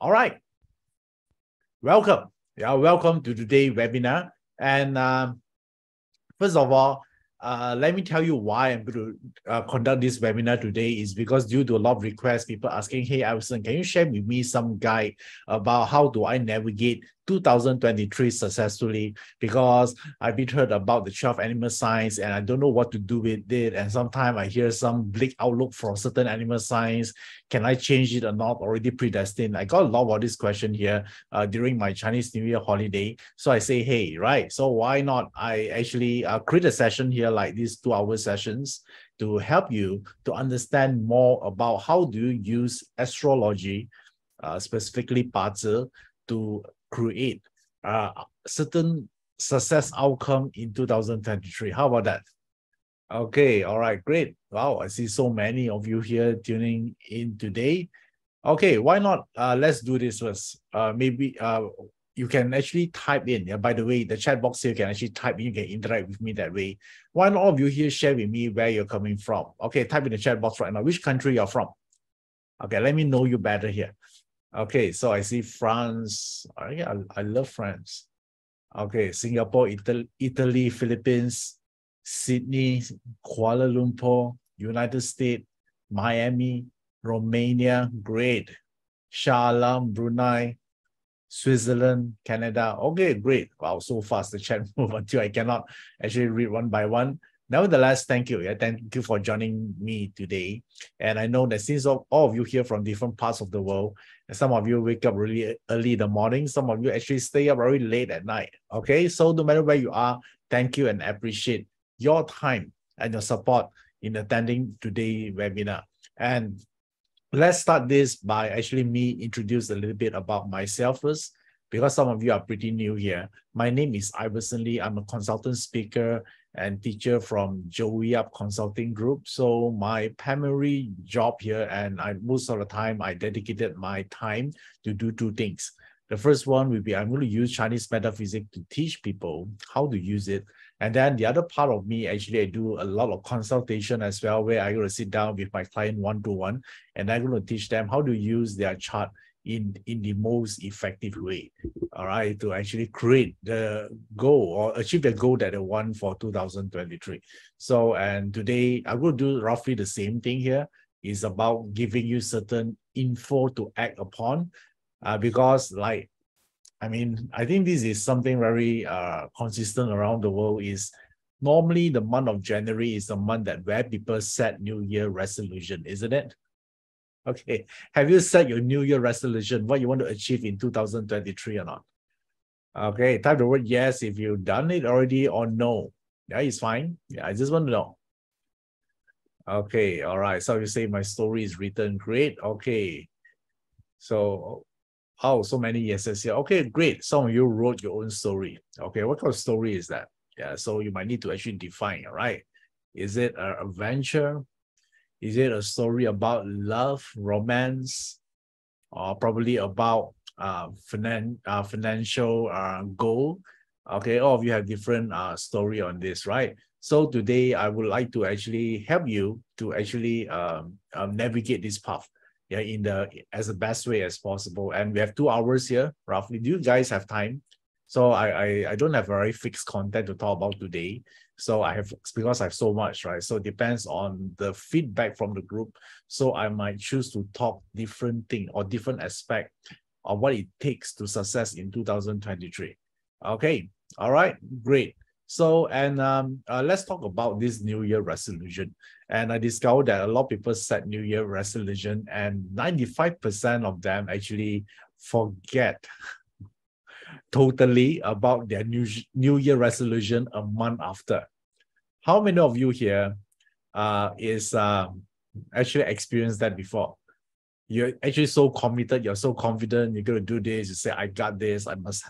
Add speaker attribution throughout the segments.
Speaker 1: All right. Welcome. Yeah, welcome to today's webinar. And first of all, let me tell you why I'm going to conduct this webinar today is because due to a lot of requests, people asking, hey, Iverson, can you share with me some guide about how do I navigate 2023 successfully? Because I've been heard about the 12 animal signs and I don't know what to do with it. And sometimes I hear some bleak outlook for certain animal signs. Can I change it or not? Already predestined. I got a lot of this question here during my Chinese New Year holiday. So I say, hey, right. So why not? I actually create a session here like these 2-hour sessions to help you to understand more about how do you use astrology, specifically Bazi, to create certain success outcome in 2023. How about that? Okay, all right, great. Wow, I see so many of you here tuning in today. Okay, why not? Let's do this first. Maybe you can actually type in. Yeah, by the way, the chat box here can actually type in. You can interact with me that way. Why not all of you here share with me where you're coming from? Okay, type in the chat box right now. Which country you're from? Okay, let me know you better here. Okay, so I see France. I love France. Okay, Singapore, Italy, Philippines, Sydney, Kuala Lumpur, United States, Miami, Romania, great. Shah Alam, Brunei, Switzerland, Canada. Okay, great. Wow, so fast the chat move until I cannot actually read one by one. Nevertheless, thank you. Yeah, thank you for joining me today. And I know that since all of you here from different parts of the world, and some of you wake up really early in the morning, some of you actually stay up very late at night. Okay, so no matter where you are, thank you and appreciate your time and your support in attending today's webinar. And let's start this by actually me introduce a little bit about myself first, because some of you are pretty new here. My name is Iverson Lee. I'm a consultant speaker and teacher from Zodiac Consulting Group. So my primary job here, and most of the time, I dedicated my time to do two things. The first one will be I'm going to use Chinese metaphysics to teach people how to use it. And then the other part of me, actually, I do a lot of consultation as well, where I'm going to sit down with my client one-to-one, and I'm going to teach them how to use their chart in the most effective way, all right, to actually create the goal or achieve the goal that they want for 2023. So, and today I'm going to do roughly the same thing here. It's about giving you certain info to act upon, because I think this is something very consistent around the world. Is normally the month of January is the month that where people set New Year resolution, isn't it? Okay, have you set your New Year resolution, what you want to achieve in 2023 or not? Okay, type the word yes if you've done it already, or no. Yeah, it's fine. Yeah, I just want to know. Okay, all right. So you say my story is written. Great. Okay. So, oh, so many yeses here. Okay, great. Some of you wrote your own story. Okay, what kind of story is that? Yeah, so you might need to actually define, all right? Is it an adventure? Is it a story about love, romance, or probably about financial goal? Okay, all of you have different story on this, right? So today I would like to actually help you to actually navigate this path, yeah, as the best way as possible. And we have 2 hours here, roughly. Do you guys have time? So I don't have very fixed content to talk about today. So because I have so much, right? So it depends on the feedback from the group. So I might choose to talk different thing or different aspect of what it takes to success in 2023. Okay, all right, great. So, and let's talk about this New Year resolution. And I discovered that a lot of people set New Year resolution, and 95% of them actually forget totally about their New Year resolution a month after. How many of you here is actually experienced that before? You're actually so committed, you're so confident, you're going to do this, you say, I got this, I must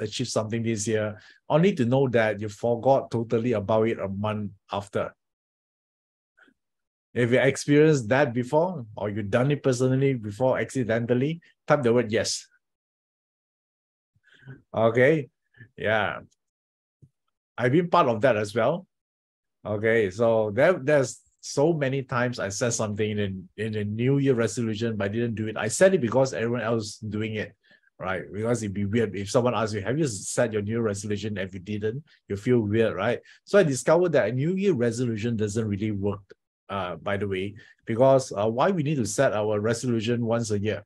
Speaker 1: achieve something this year, only to know that you forgot totally about it a month after. If you experienced that before, or you've done it personally before accidentally, type the word yes. Okay, yeah. I've been part of that as well. Okay, so there's so many times I said something in a New Year resolution, but I didn't do it. I said it because everyone else doing it, right? Because it'd be weird if someone asks you, have you set your New Year resolution? If you didn't, you feel weird, right? So I discovered that a New Year resolution doesn't really work, by the way, because why we need to set our resolution once a year?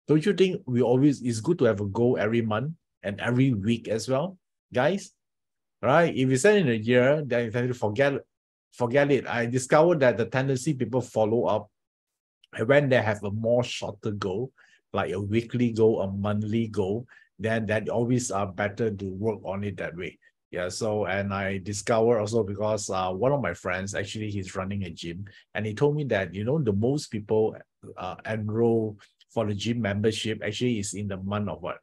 Speaker 1: Don't you think it's good to have a goal every month and every week as well, guys? Right? If you set in a year, then you tend to forget it. I discovered that the tendency people follow up when they have a more shorter goal, like a weekly goal, a monthly goal, then that always are better to work on it that way. Yeah, so, and I discovered also because one of my friends, actually, he's running a gym, and he told me that, the most people enroll for the gym membership actually is in the month of what?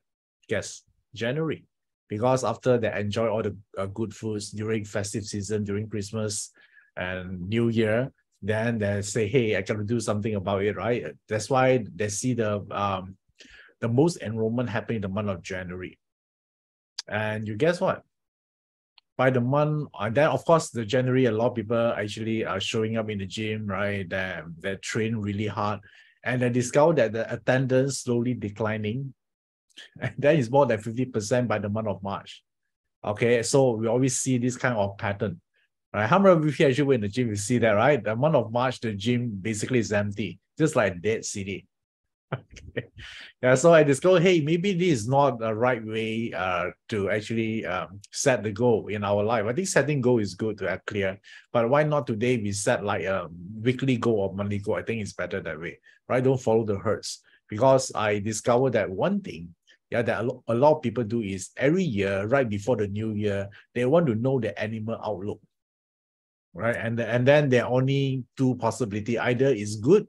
Speaker 1: Guess, January. Because after they enjoy all the good foods during festive season, during Christmas and New Year, then they say, hey, I got to do something about it, right? That's why they see the most enrollment happening in the month of January. And you guess what? By the month, and then of course, the January, a lot of people actually are showing up in the gym, right? They train really hard. And they discover that the attendance slowly declining. And that is more than 50% by the month of March. Okay, so we always see this kind of pattern. Right? How many of you here actually went in the gym? You see that, right? The month of March, the gym basically is empty, just like a dead city. Okay. Yeah, so I discovered, hey, maybe this is not the right way to actually set the goal in our life. I think setting goal is good to have clear, but why not today we set like a weekly goal or monthly goal? I think it's better that way, right? Don't follow the herds, because I discovered that one thing, that a lot of people do is every year, right before the new year, they want to know the animal outlook, right? And then there are only two possibilities: either it's good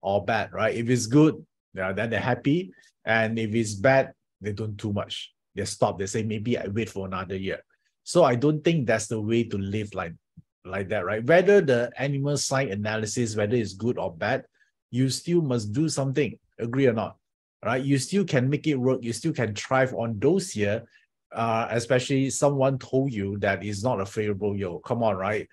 Speaker 1: or bad, right? If it's good, then they're happy, and if it's bad, they don't too much. They stop. They say, maybe I wait for another year. So I don't think that's the way to live like that, right? Whether the animal sign analysis, whether it's good or bad, you still must do something. Agree or not? Right? You still can make it work. You still can thrive on those years, especially someone told you that it's not a favorable year. Come on, right?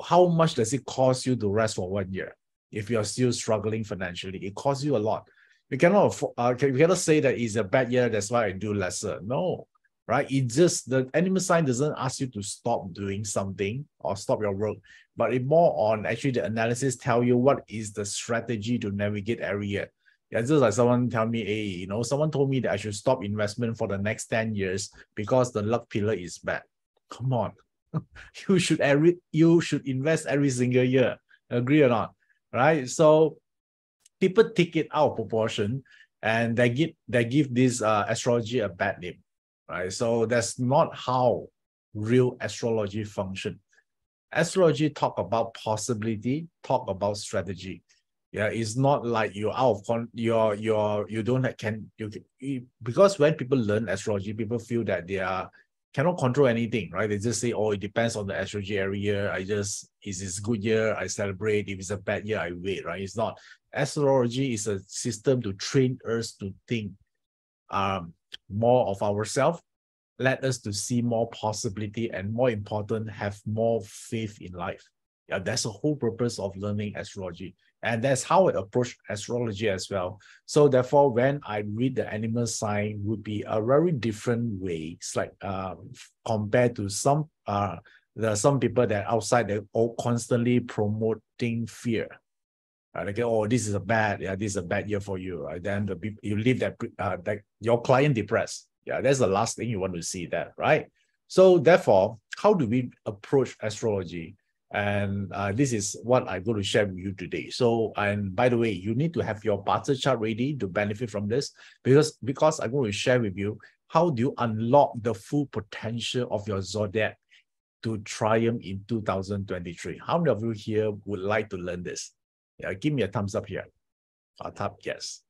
Speaker 1: How much does it cost you to rest for 1 year? If you're still struggling financially, it costs you a lot. We cannot say that it's a bad year, that's why I do lesser. No, right? It just, the animal sign doesn't ask you to stop doing something or stop your work, but it more on actually the analysis tell you what is the strategy to navigate every year. Yeah, just like someone tell me, hey, someone told me that I should stop investment for the next 10 years because the luck pillar is bad. Come on. You should invest every single year. Agree or not? Right? So people take it out of proportion, and they give this astrology a bad name. Right? So that's not how real astrology function. Astrology talk about possibility, talk about strategy. Yeah, it's not like you're out of you don't have, because when people learn astrology, people feel that they cannot control anything, right? They just say, oh, it depends on the astrology every year. Is this good year, I celebrate. If it's a bad year, I wait, right? It's not. Astrology is a system to train us to think more of ourselves, let us to see more possibility, and more important, have more faith in life. Yeah, that's the whole purpose of learning astrology. And that's how I approach astrology as well. So therefore, when I read the animal sign, would be a very different way. It's like compared to some there are some people that outside, they're all constantly promoting fear. Like, oh, this is a bad year for you. Right? Then you leave that your client depressed. Yeah, that's the last thing you want to see, that, right? So therefore, how do we approach astrology? And this is what I'm going to share with you today. So, and by the way, you need to have your barter chart ready to benefit from this, because I'm going to share with you how do you unlock the full potential of your zodiac to triumph in 2023. How many of you here would like to learn this? Yeah, give me a thumbs up here. A top yes.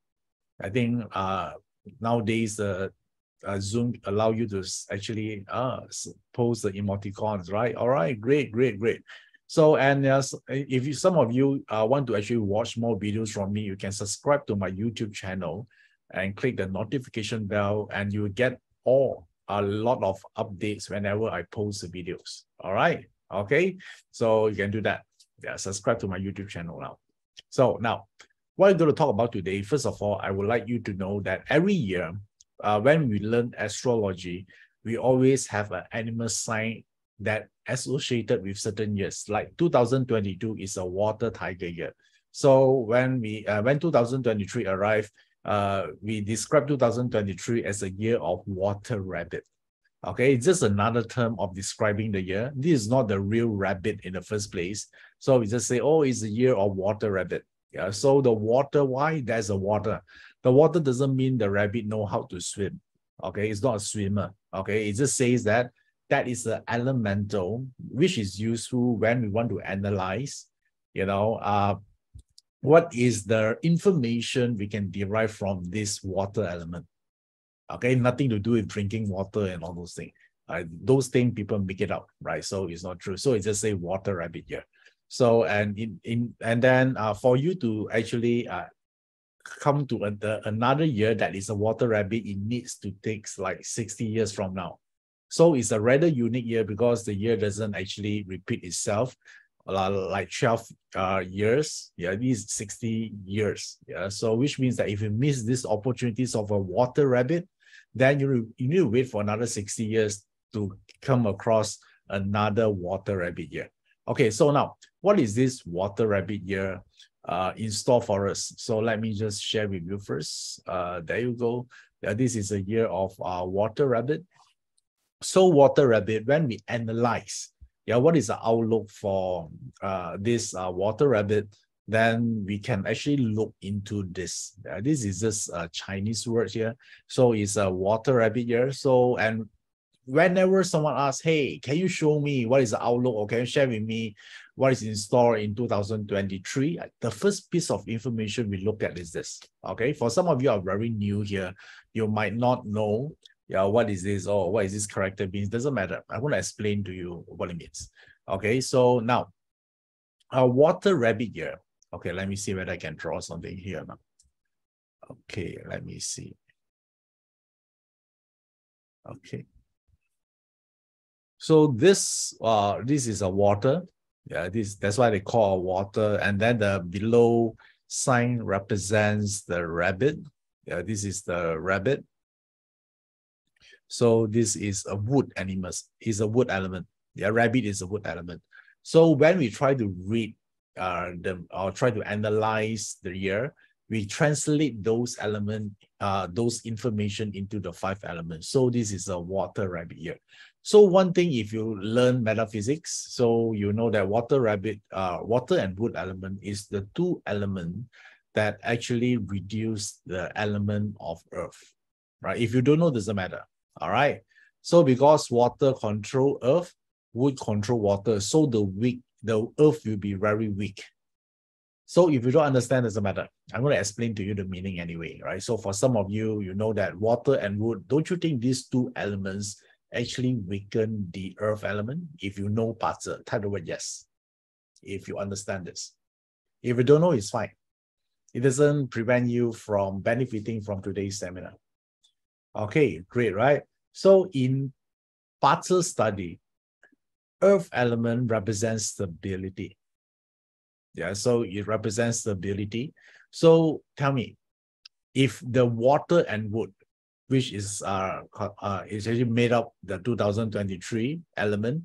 Speaker 1: I think nowadays Zoom allow you to actually post the emoticons, right? All right, great. So, and if some of you want to actually watch more videos from me, you can subscribe to my YouTube channel and click the notification bell, and you will get a lot of updates whenever I post the videos. All right, okay, so you can do that. Yeah, subscribe to my YouTube channel now. So now, what I'm going to talk about today, first of all, I would like you to know that every year, when we learn astrology, we always have an animal sign that associated with certain years. Like 2022 is a water tiger year. So when 2023 arrived, we describe 2023 as a year of water rabbit. Okay, it's just another term of describing the year. This is not the real rabbit in the first place. So we just say, oh, it's a year of water rabbit. Yeah, so the water, why there's a water? The water doesn't mean the rabbit know how to swim. Okay, it's not a swimmer. Okay, it just says that that is the elemental, which is useful when we want to analyze, what is the information we can derive from this water element. Okay, nothing to do with drinking water and all those things. Those things people make it up, right? So it's not true. So it just say water rabbit here. So and then for you to actually come to another year that is a water rabbit, it needs to take like 60 years from now. So it's a rather unique year because the year doesn't actually repeat itself. Like 12 years, yeah, these 60 years, yeah. So which means that if you miss these opportunities of a water rabbit, then you need to wait for another 60 years to come across another water rabbit year. Okay, so now, what is this water rabbit year in store for us? So let me just share with you first. There you go. This is a year of water rabbit. So water rabbit, when we analyze, what is the outlook for this water rabbit, then we can actually look into this. This is just a Chinese word here. So it's a water rabbit year. So, and whenever someone asks, hey, can you show me what is the outlook, or can you share with me what is in store in 2023? The first piece of information we look at is this. Okay, for some of you are very new here, you might not know what is this or what is this character means. Doesn't matter. I want to explain to you what it means. Okay, so now a water rabbit year. Okay, let me see whether I can draw something here now. Okay, let me see. Okay. So this is a water. Yeah, that's why they call a water. And then the below sign represents the rabbit. Yeah, this is the rabbit. So this is a wood animal. It's a wood element. Yeah, rabbit is a wood element. So when we try to read or try to analyze the year, we translate those elements, those information into the 5 elements. So this is a water rabbit year. So one thing, if you learn metaphysics, so you know that water and wood element is the 2 elements that actually reduce the element of earth, right? If you don't know, doesn't matter. All right. So because water control earth, wood control water, so the earth will be very weak. So if you don't understand, doesn't matter. I'm going to explain to you the meaning anyway, right? So for some of you, you know that water and wood, don't you think these 2 elements actually weaken the earth element? If you know parts, type the word yes. If you understand this. If you don't know, it's fine. It doesn't prevent you from benefiting from today's seminar. Okay, great, right? So in Parts study, earth element represents stability. Yeah, so it represents stability. So tell me, if the water and wood, which is actually made up the 2023 element,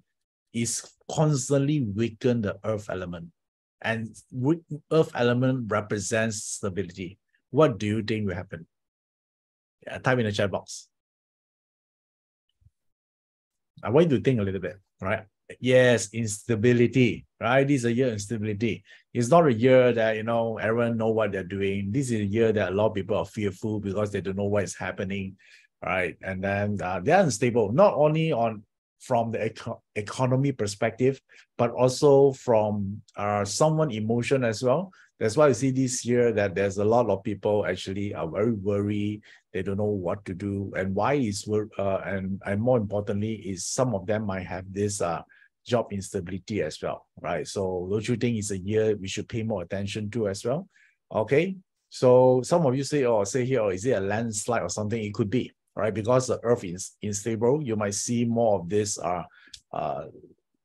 Speaker 1: is constantly weaken the earth element, and earth element represents stability, what do you think will happen? Yeah, type in the chat box. I want you to think a little bit, right? Yes, instability, right? This is a year of instability. It's not a year that, everyone know what they're doing. This is a year that a lot of people are fearful because they don't know what is happening, right? And then they're unstable, not only from the economy perspective, but also from someone emotion as well. That's why you see this year that there's a lot of people actually are very worried. They don't know what to do, and why is and more importantly is some of them might have this job instability as well, right? So don't you think it's a year we should pay more attention to as well? Okay, so some of you say, is it a landslide or something? It could be, right? Because the earth is unstable, you might see more of this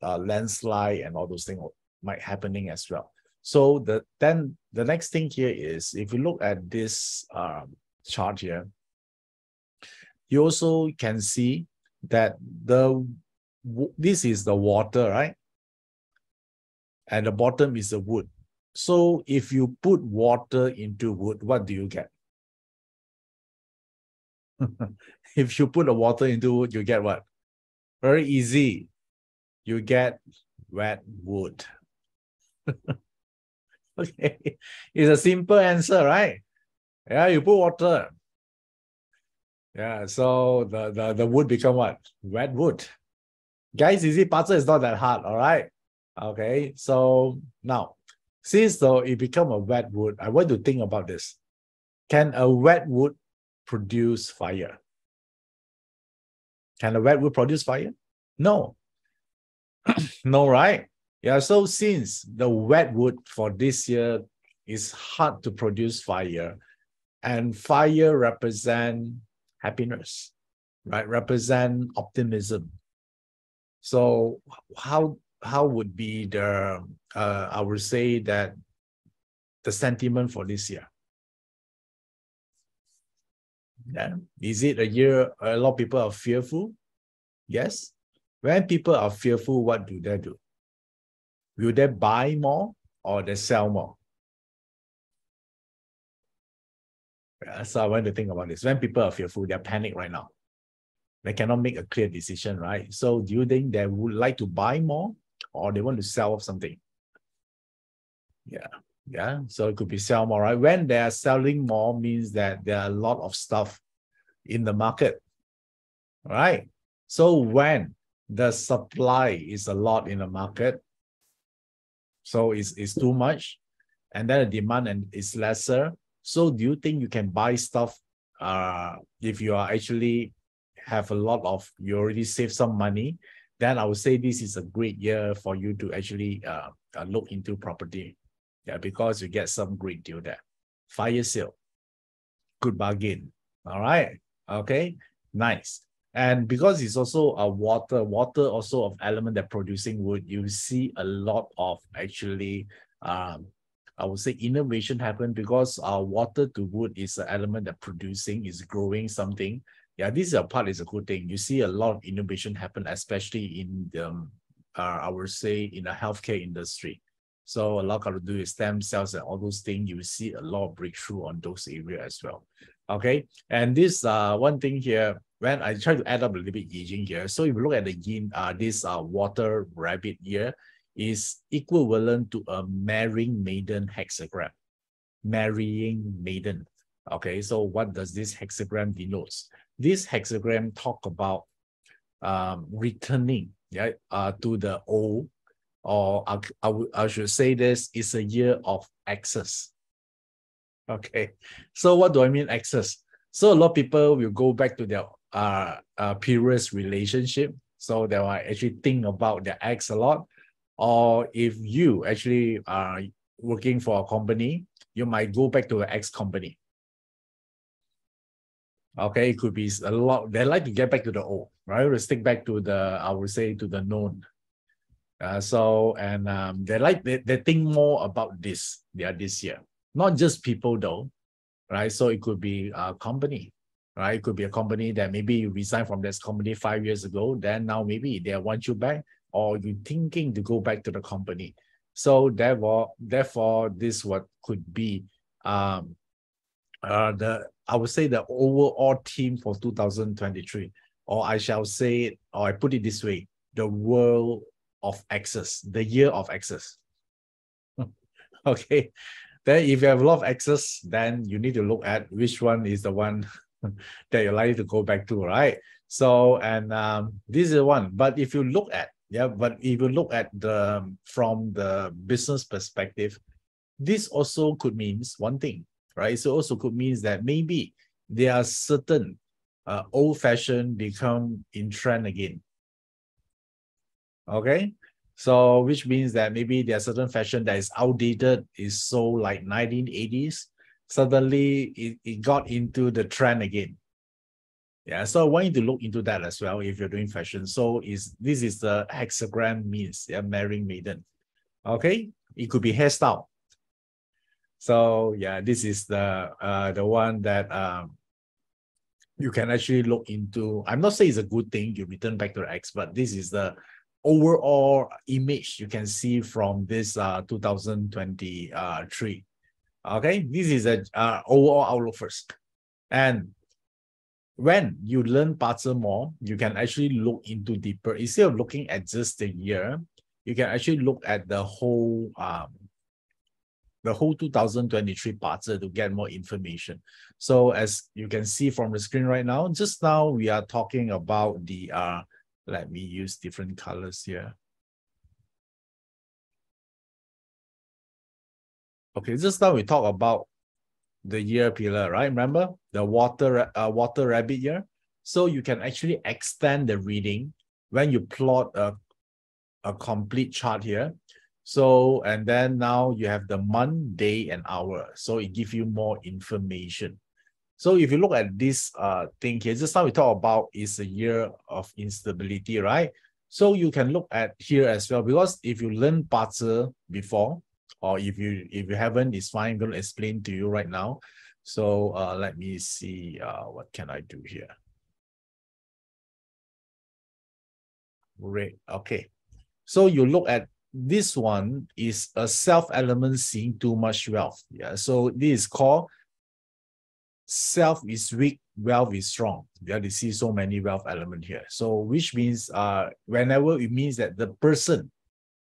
Speaker 1: landslide and all those things might happening as well. So then the next thing here is, if you look at this chart here, you also can see that this is the water, right? And the bottom is the wood. So if you put water into wood, what do you get? If you put the water into wood, you get what? Very easy. You get wet wood. Okay, it's a simple answer, right? Yeah, you put water. Yeah, so the wood become what? Wet wood. Guys, easy puzzle is not that hard, all right? Okay, so now, since though it become a wet wood, I want to think about this. Can a wet wood produce fire? Can a wet wood produce fire? No. No, right? Yeah, so since the wet wood for this year is hard to produce fire, and fire represent happiness, right? Represent optimism. So how would be the I would say that the sentiment for this year? Yeah. Is it a year a lot of people are fearful? Yes. When people are fearful, what do they do? Will they buy more or they sell more? Yeah, so I want to think about this. When people are fearful, they're panicked right now. They cannot make a clear decision, right? So do you think they would like to buy more or they want to sell something? Yeah. So it could be sell more, right? When they are selling more means that there are a lot of stuff in the market, right? So when the supply is a lot in the market, so it's too much, and then the demand is lesser. So do you think you can buy stuff if you are actually have a lot of, you already save some money? Then I would say this is a great year for you to actually look into property. Yeah, because you get some great deal there. Fire sale, good bargain. All right. Okay, nice. And because it's also a water also of element that producing wood, you see a lot of actually I would say innovation happen, because water to wood is an element that producing is growing something. Yeah, this is a part is a good thing. You see a lot of innovation happen, especially in the I would say in the healthcare industry. So a lot got to do with stem cells and all those things. You see a lot of breakthrough on those areas as well. Okay, and this one thing here, when I try to add up a little bit Yijing here. So if you look at the yin, this water rabbit here is equivalent to a marrying maiden hexagram. Marrying maiden. Okay, so what does this hexagram denotes? This hexagram talk about returning, yeah, to the old, or I should say this is a year of access. Okay, so what do I mean access? So a lot of people will go back to their previous relationship, so they will actually think about their ex a lot. Or if you actually are working for a company, you might go back to an ex company. Okay, it could be a lot. They like to get back to the old, right? To stick back to the, I would say, to the known. They think more about this. This year, not just people though, right? So it could be a company, right? It could be a company that maybe you resigned from this company 5 years ago. Then now maybe they want you back, or you're thinking to go back to the company. So therefore, this what could be I would say the overall theme for 2023, or I shall say it, or I put it this way, the world of access, the year of access. Okay, then if you have a lot of access, then you need to look at which one is the one that you're likely to go back to, right? So, and this is the one. But if you look at, from the business perspective, this also could mean one thing, right? So also could mean that maybe there are certain old-fashioned become in trend again. Okay, so which means that maybe there are certain fashion that is outdated, is so like 1980s, suddenly it got into the trend again. Yeah, so I want you to look into that as well if you're doing fashion. So this is the hexagram means, yeah, marrying maiden. Okay, it could be hairstyle. So yeah, this is the one that you can actually look into. I'm not saying it's a good thing you return back to the X, but this is the overall image you can see from this 2023. Okay, this is a overall outlook first. And when you learn parser more, you can actually look into deeper. Instead of looking at just the year, you can actually look at the whole 2023 parser to get more information. So as you can see from the screen right now, just now we are talking about the let me use different colors here. Okay, just now we talk about the year pillar, right? Remember the water rabbit year? So you can actually extend the reading when you plot a complete chart here. So, and then now you have the month, day, and hour. So it gives you more information. So if you look at this thing here, just now we talk about is a year of instability, right? So you can look at here as well, because if you learn parser before, or if you haven't, it's fine. I'm going to explain to you right now. So let me see, what can I do here? Great. Okay. So you look at this one is a self-element seeing too much wealth. Yeah. So this is called self is weak, wealth is strong. Yeah, you see so many wealth element here. So which means whenever it means that the person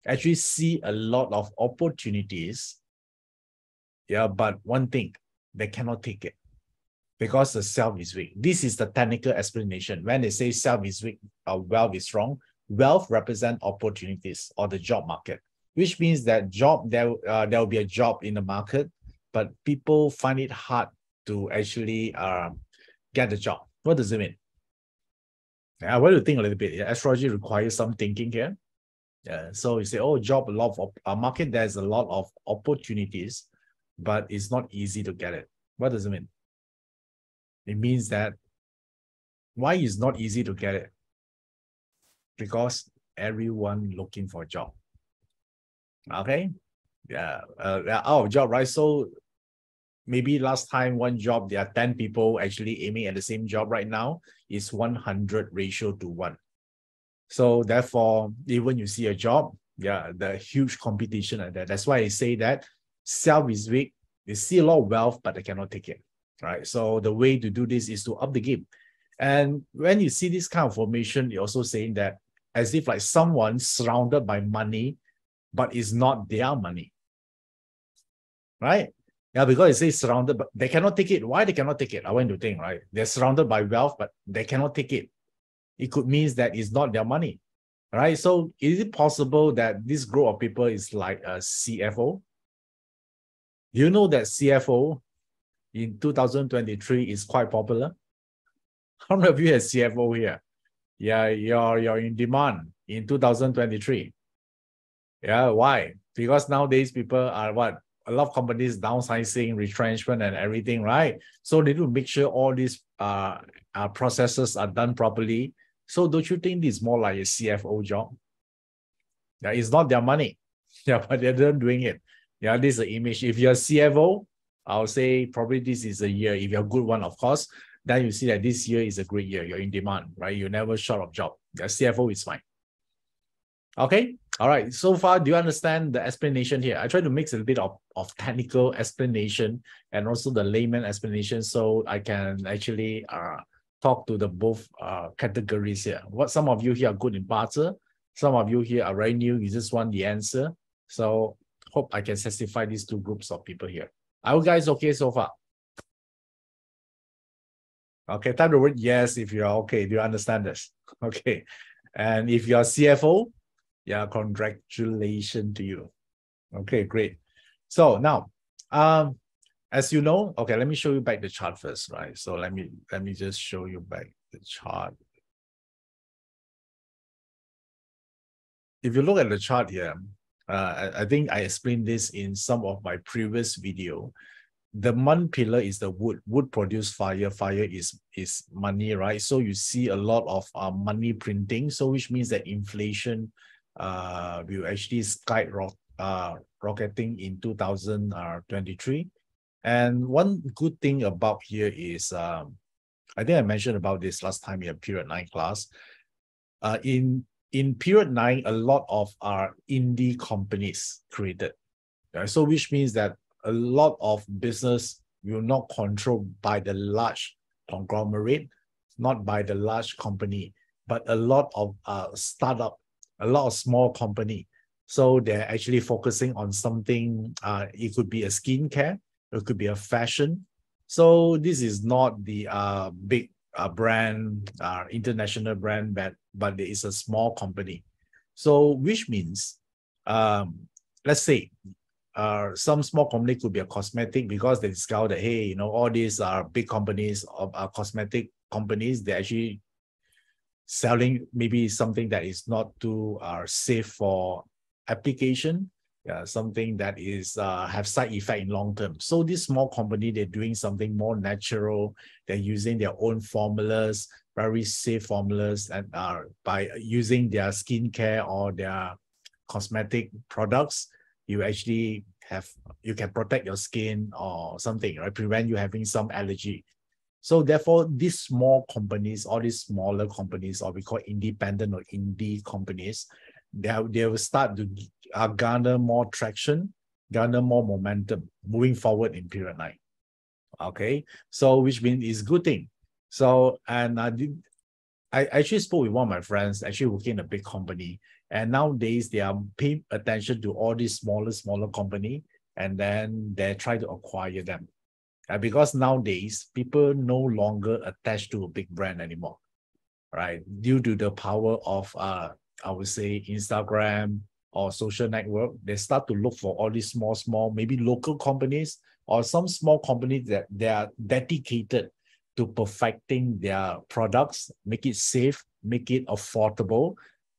Speaker 1: actually see a lot of opportunities. Yeah, but one thing, they cannot take it because the self is weak. This is the technical explanation. When they say self is weak, wealth is strong, wealth represent opportunities or the job market, which means that there will be a job in the market, but people find it hard to actually get the job. What does it mean? I want to think a little bit. Yeah, astrology requires some thinking here. Yeah, so you say, oh, job, a lot of market, there's a lot of opportunities, but it's not easy to get it. What does it mean? It means that why is not easy to get it? Because everyone looking for a job. Okay, yeah, out of job, right? So maybe last time one job, there are 10 people actually aiming at the same job. Right now is 100 ratio to 1. So therefore, even you see a job, yeah, the huge competition and that. That's why I say that self is weak. They see a lot of wealth, but they cannot take it. Right. So the way to do this is to up the game. And when you see this kind of formation, you're also saying that as if like someone surrounded by money, but it's not their money. Right? Yeah, because it says surrounded, but they cannot take it. Why they cannot take it? I want to think, right? They're surrounded by wealth, but they cannot take it. It could mean that it's not their money. Right? So is it possible that this group of people is like a CFO? You know that CFO in 2023 is quite popular? How many of you have CFO here? Yeah, you're in demand in 2023. Yeah, why? Because nowadays people are what? A lot of companies downsizing, retrenchment, and everything, right? So they need to make sure all these processes are done properly. So don't you think this is more like a CFO job? Yeah, it's not their money. Yeah, but they're doing it. Yeah, this is the image. If you're a CFO, I'll say probably this is a year. If you're a good one, of course, then you see that this year is a great year. You're in demand, right? You're never short of job. Your CFO is fine. Okay. All right. So far, do you understand the explanation here? I try to mix a bit of technical explanation and also the layman explanation so I can actually talk to the both categories here. What some of you here are good in parser, some of you here are very new. You just want the answer. So hope I can satisfy these two groups of people here. Are you guys okay so far? Okay, type the word yes if you're okay. Do you understand this? Okay. And if you're CFO, yeah, congratulations to you. Okay, great. So now, as you know, okay, let me show you back the chart first, right? So let me just show you back the chart. If you look at the chart here, I think I explained this in some of my previous video. The month pillar is the wood. Wood produce fire. Fire is money, right? So you see a lot of money printing. So which means that inflation will actually rocketing in 2023. And one good thing about here is, I think I mentioned about this last time in period 9 class. In period 9, a lot of our indie companies created. So which means that a lot of business will not controlled by the large conglomerate, not by the large company, but a lot of startup, a lot of small company. So they're actually focusing on something. It could be a skincare, it could be a fashion. So this is not the big brand, international brand, but it is a small company. So which means, let's say, some small company could be a cosmetic, because they discover that, hey, all these are big companies of cosmetic companies. They're actually selling maybe something that is not too safe for application, something that is have side effect in long term. So this small company, they're doing something more natural. They're using their own formulas, very safe formulas, and by using their skincare or their cosmetic products, you can protect your skin or something, right? Prevent you having some allergy. So therefore, these small companies, all these smaller companies, or we call independent or indie companies, they will start to garner more traction, garner more momentum moving forward in period 9. Okay, so which means it's a good thing. So, and I actually spoke with one of my friends, actually working in a big company, and nowadays they are paying attention to all these smaller company, and then they try to acquire them. Because nowadays people no longer attached to a big brand anymore, right? Due to the power of I would say Instagram or social network, they start to look for all these small, maybe local companies or some small companies that they are dedicated to perfecting their products, make it safe, make it affordable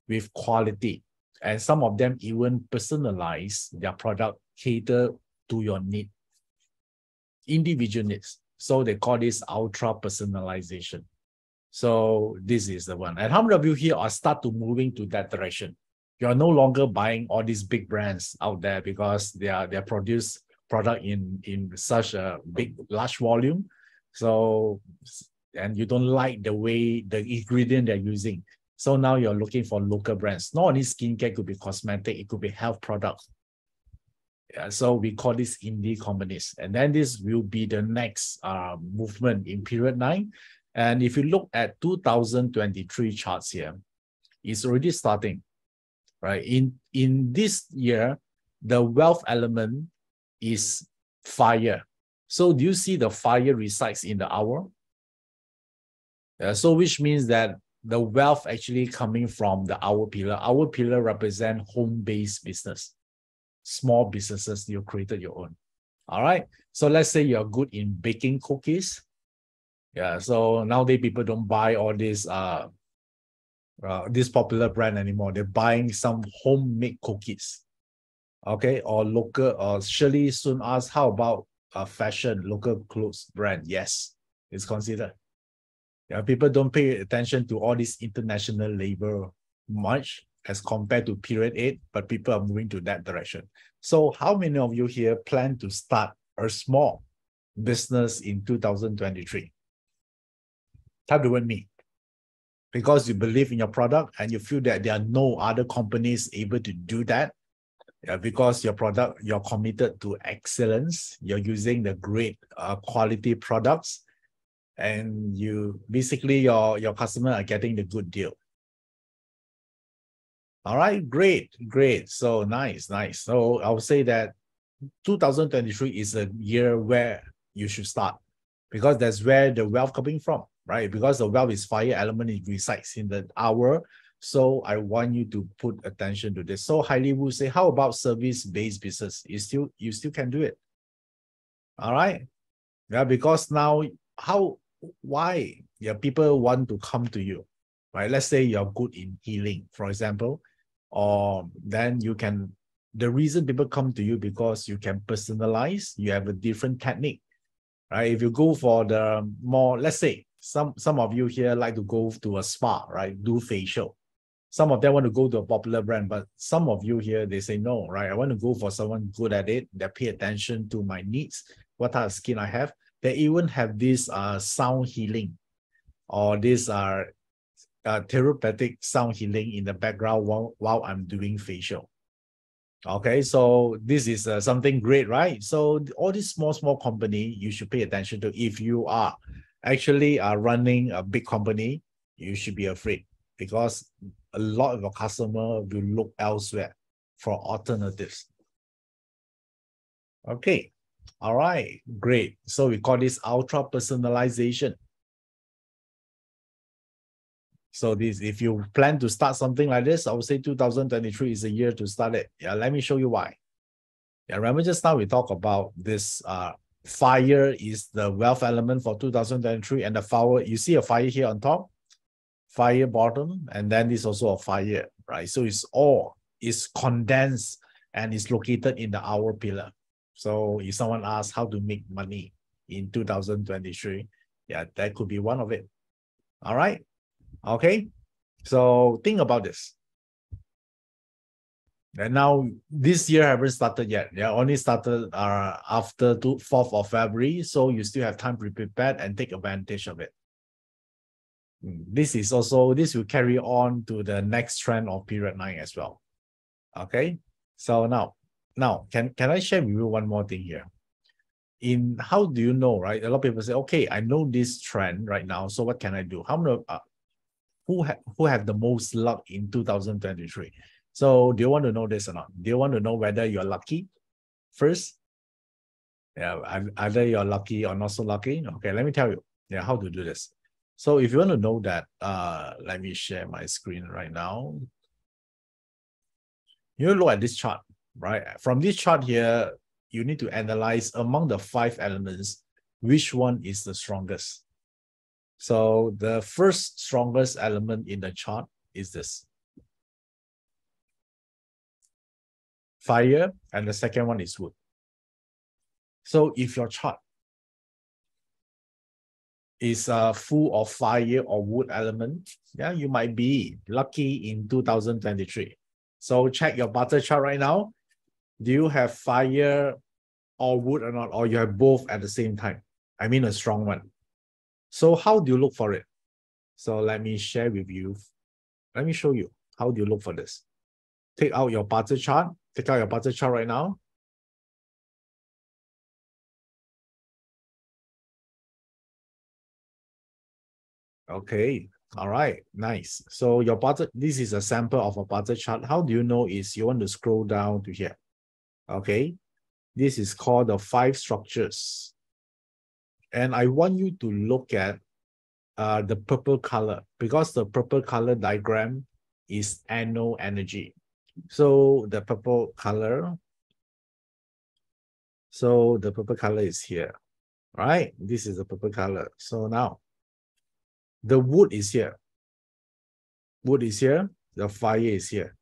Speaker 1: with quality. And some of them even personalize their product, cater to your need, individual needs. So they call this ultra personalization. So this is the one. And how many of you here are start to moving to that direction? You're no longer buying all these big brands out there because they produce product in such a large volume. So, and you don't like the way the ingredient they're using. So now you're looking for local brands. Not only skincare, it could be cosmetic, it could be health products. Yeah, so we call this indie companies. And then this will be the next movement in period 9. And if you look at 2023 charts here, it's already starting, right? In this year, the wealth element is fire. So do you see the fire resides in the hour? So which means that the wealth actually coming from the hour pillar. Hour pillar represent home-based business, small businesses, you created your own. All right. So let's say you're good in baking cookies. Yeah. So nowadays people don't buy all this popular brand anymore. They're buying some homemade cookies. Okay. Or local, or Shirley soon asked, how about fashion, local clothes brand? Yes, it's considered. Yeah, people don't pay attention to all this international label much as compared to period 8, but people are moving to that direction. So how many of you here plan to start a small business in 2023? Type the word me. Because you believe in your product and you feel that there are no other companies able to do that. Because your product, you're committed to excellence, you're using the great quality products, and you basically your customer are getting the good deal. All right, great. So nice. So I would say that 2023 is a year where you should start, because that's where the wealth coming from, right? Because the wealth is fire element, it resides in the hour. So I want you to put attention to this. So highly would say, how about service-based business? You still can do it. All right. Yeah, because now why people want to come to you, right? Let's say you're good in healing, for example, or then you can, the reason people come to you because you can personalize, you have a different technique, right? If you go for the more, let's say some of you here like to go to a spa, right? Do facial. Some of them want to go to a popular brand, but some of you here, they say, no, right? I want to go for someone good at it, that pay attention to my needs, what type of skin I have. They even have this sound healing or this therapeutic sound healing in the background while I'm doing facial. Okay, so this is something great, right? So all these small company, you should pay attention to. If you are actually running a big company, you should be afraid because a lot of your customer will look elsewhere for alternatives. Okay, all right, great. So we call this ultra personalization. So this, if you plan to start something like this, I would say 2023 is a year to start it. Yeah, let me show you why. Yeah, remember just now we talked about this fire is the wealth element for 2023, and the fire, you see a fire here on top, fire bottom, and then this also a fire, right? So it's condensed and it's located in the hour pillar. So if someone asks how to make money in 2023, yeah, that could be one of it. All right. Okay, so think about this. And now this year haven't started yet. Yeah, only started after 4th of February. So you still have time to prepare and take advantage of it. This will carry on to the next trend of period 9 as well. Okay, so now can I share with you one more thing here? In how do you know, right? A lot of people say, okay, I know this trend right now. So what can I do? How many who have the most luck in 2023? So do you want to know this or not? Do you want to know whether you're lucky first? Yeah, either you're lucky or not so lucky. Okay, let me tell you how to do this. So if you want to know that, let me share my screen right now. You look at this chart, right? From this chart here, you need to analyze among the 5 elements, which one is the strongest. So the first strongest element in the chart is this. Fire, and the second one is wood. So if your chart is full of fire or wood element, yeah, you might be lucky in 2023. So check your barter chart right now. Do you have fire or wood or not? Or you have both at the same time? I mean a strong one. So how do you look for it? So let me share with you. Let me show you. How do you look for this? Take out your barter chart. Take out your barter chart right now. Okay. All right. Nice. So your barter, this is a sample of a barter chart. How do you know is you want to scroll down to here? Okay. This is called the 5 structures. And I want you to look at the purple color, because the purple color diagram is annual energy. So the purple color, is here, right? This is the purple color. So now the wood is here. Wood is here. The fire is here.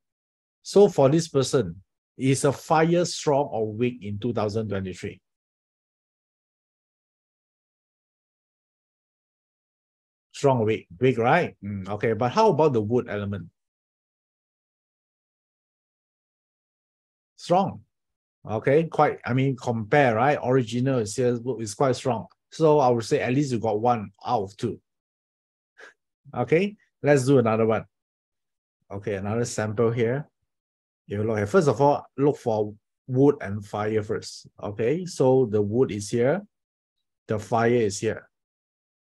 Speaker 1: So for this person, is a fire strong or weak in 2023? Strong or weak? Weak, right? Okay, but how about the wood element? Strong. Okay, quite, I mean, compare, right? Original is here, is quite strong. So I would say at least you got 1 out of 2. Okay, let's do another one. Okay, another sample here. You look at, first of all, look for wood and fire first. Okay, so the wood is here, the fire is here.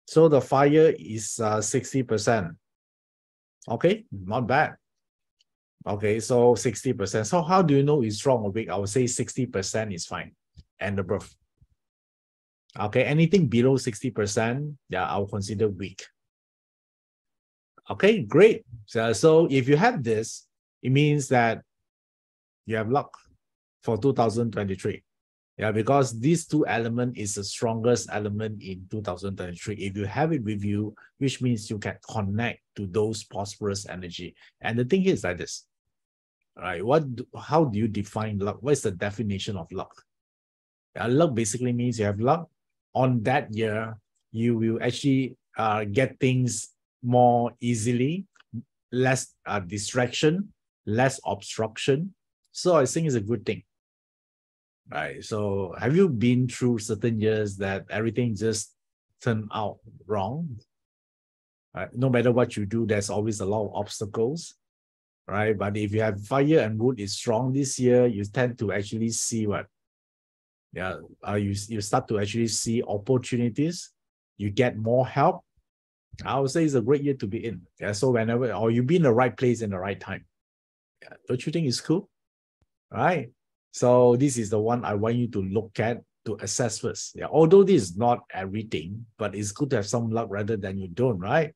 Speaker 1: So the fire is 60%. Okay, not bad. Okay, so 60%. So how do you know it's strong or weak? I would say 60% is fine and above. Okay, anything below 60%, yeah, I'll consider weak. Okay, great. So if you have this, it means that you have luck for 2023. Yeah, because these 2 elements is the strongest element in 2023. If you have it with you, which means you can connect to those prosperous energy. And the thing is like this. All right, how do you define luck? What is the definition of luck? Luck basically means you have luck. On that year, you will actually get things more easily. less distraction, less obstruction. So I think it's a good thing. Right. So have you been through certain years that everything just turned out wrong? Right? No matter what you do, there's always a lot of obstacles. Right. But if you have fire and wood is strong this year, you tend to actually see what? Yeah, you start to actually see opportunities. You get more help. I would say it's a great year to be in. Yeah. So whenever or you be in the right place in the right time. Yeah. Don't you think it's cool? Right. So this is the one I want you to look at to assess first. Yeah. Although this is not everything, but it's good to have some luck rather than you don't, right?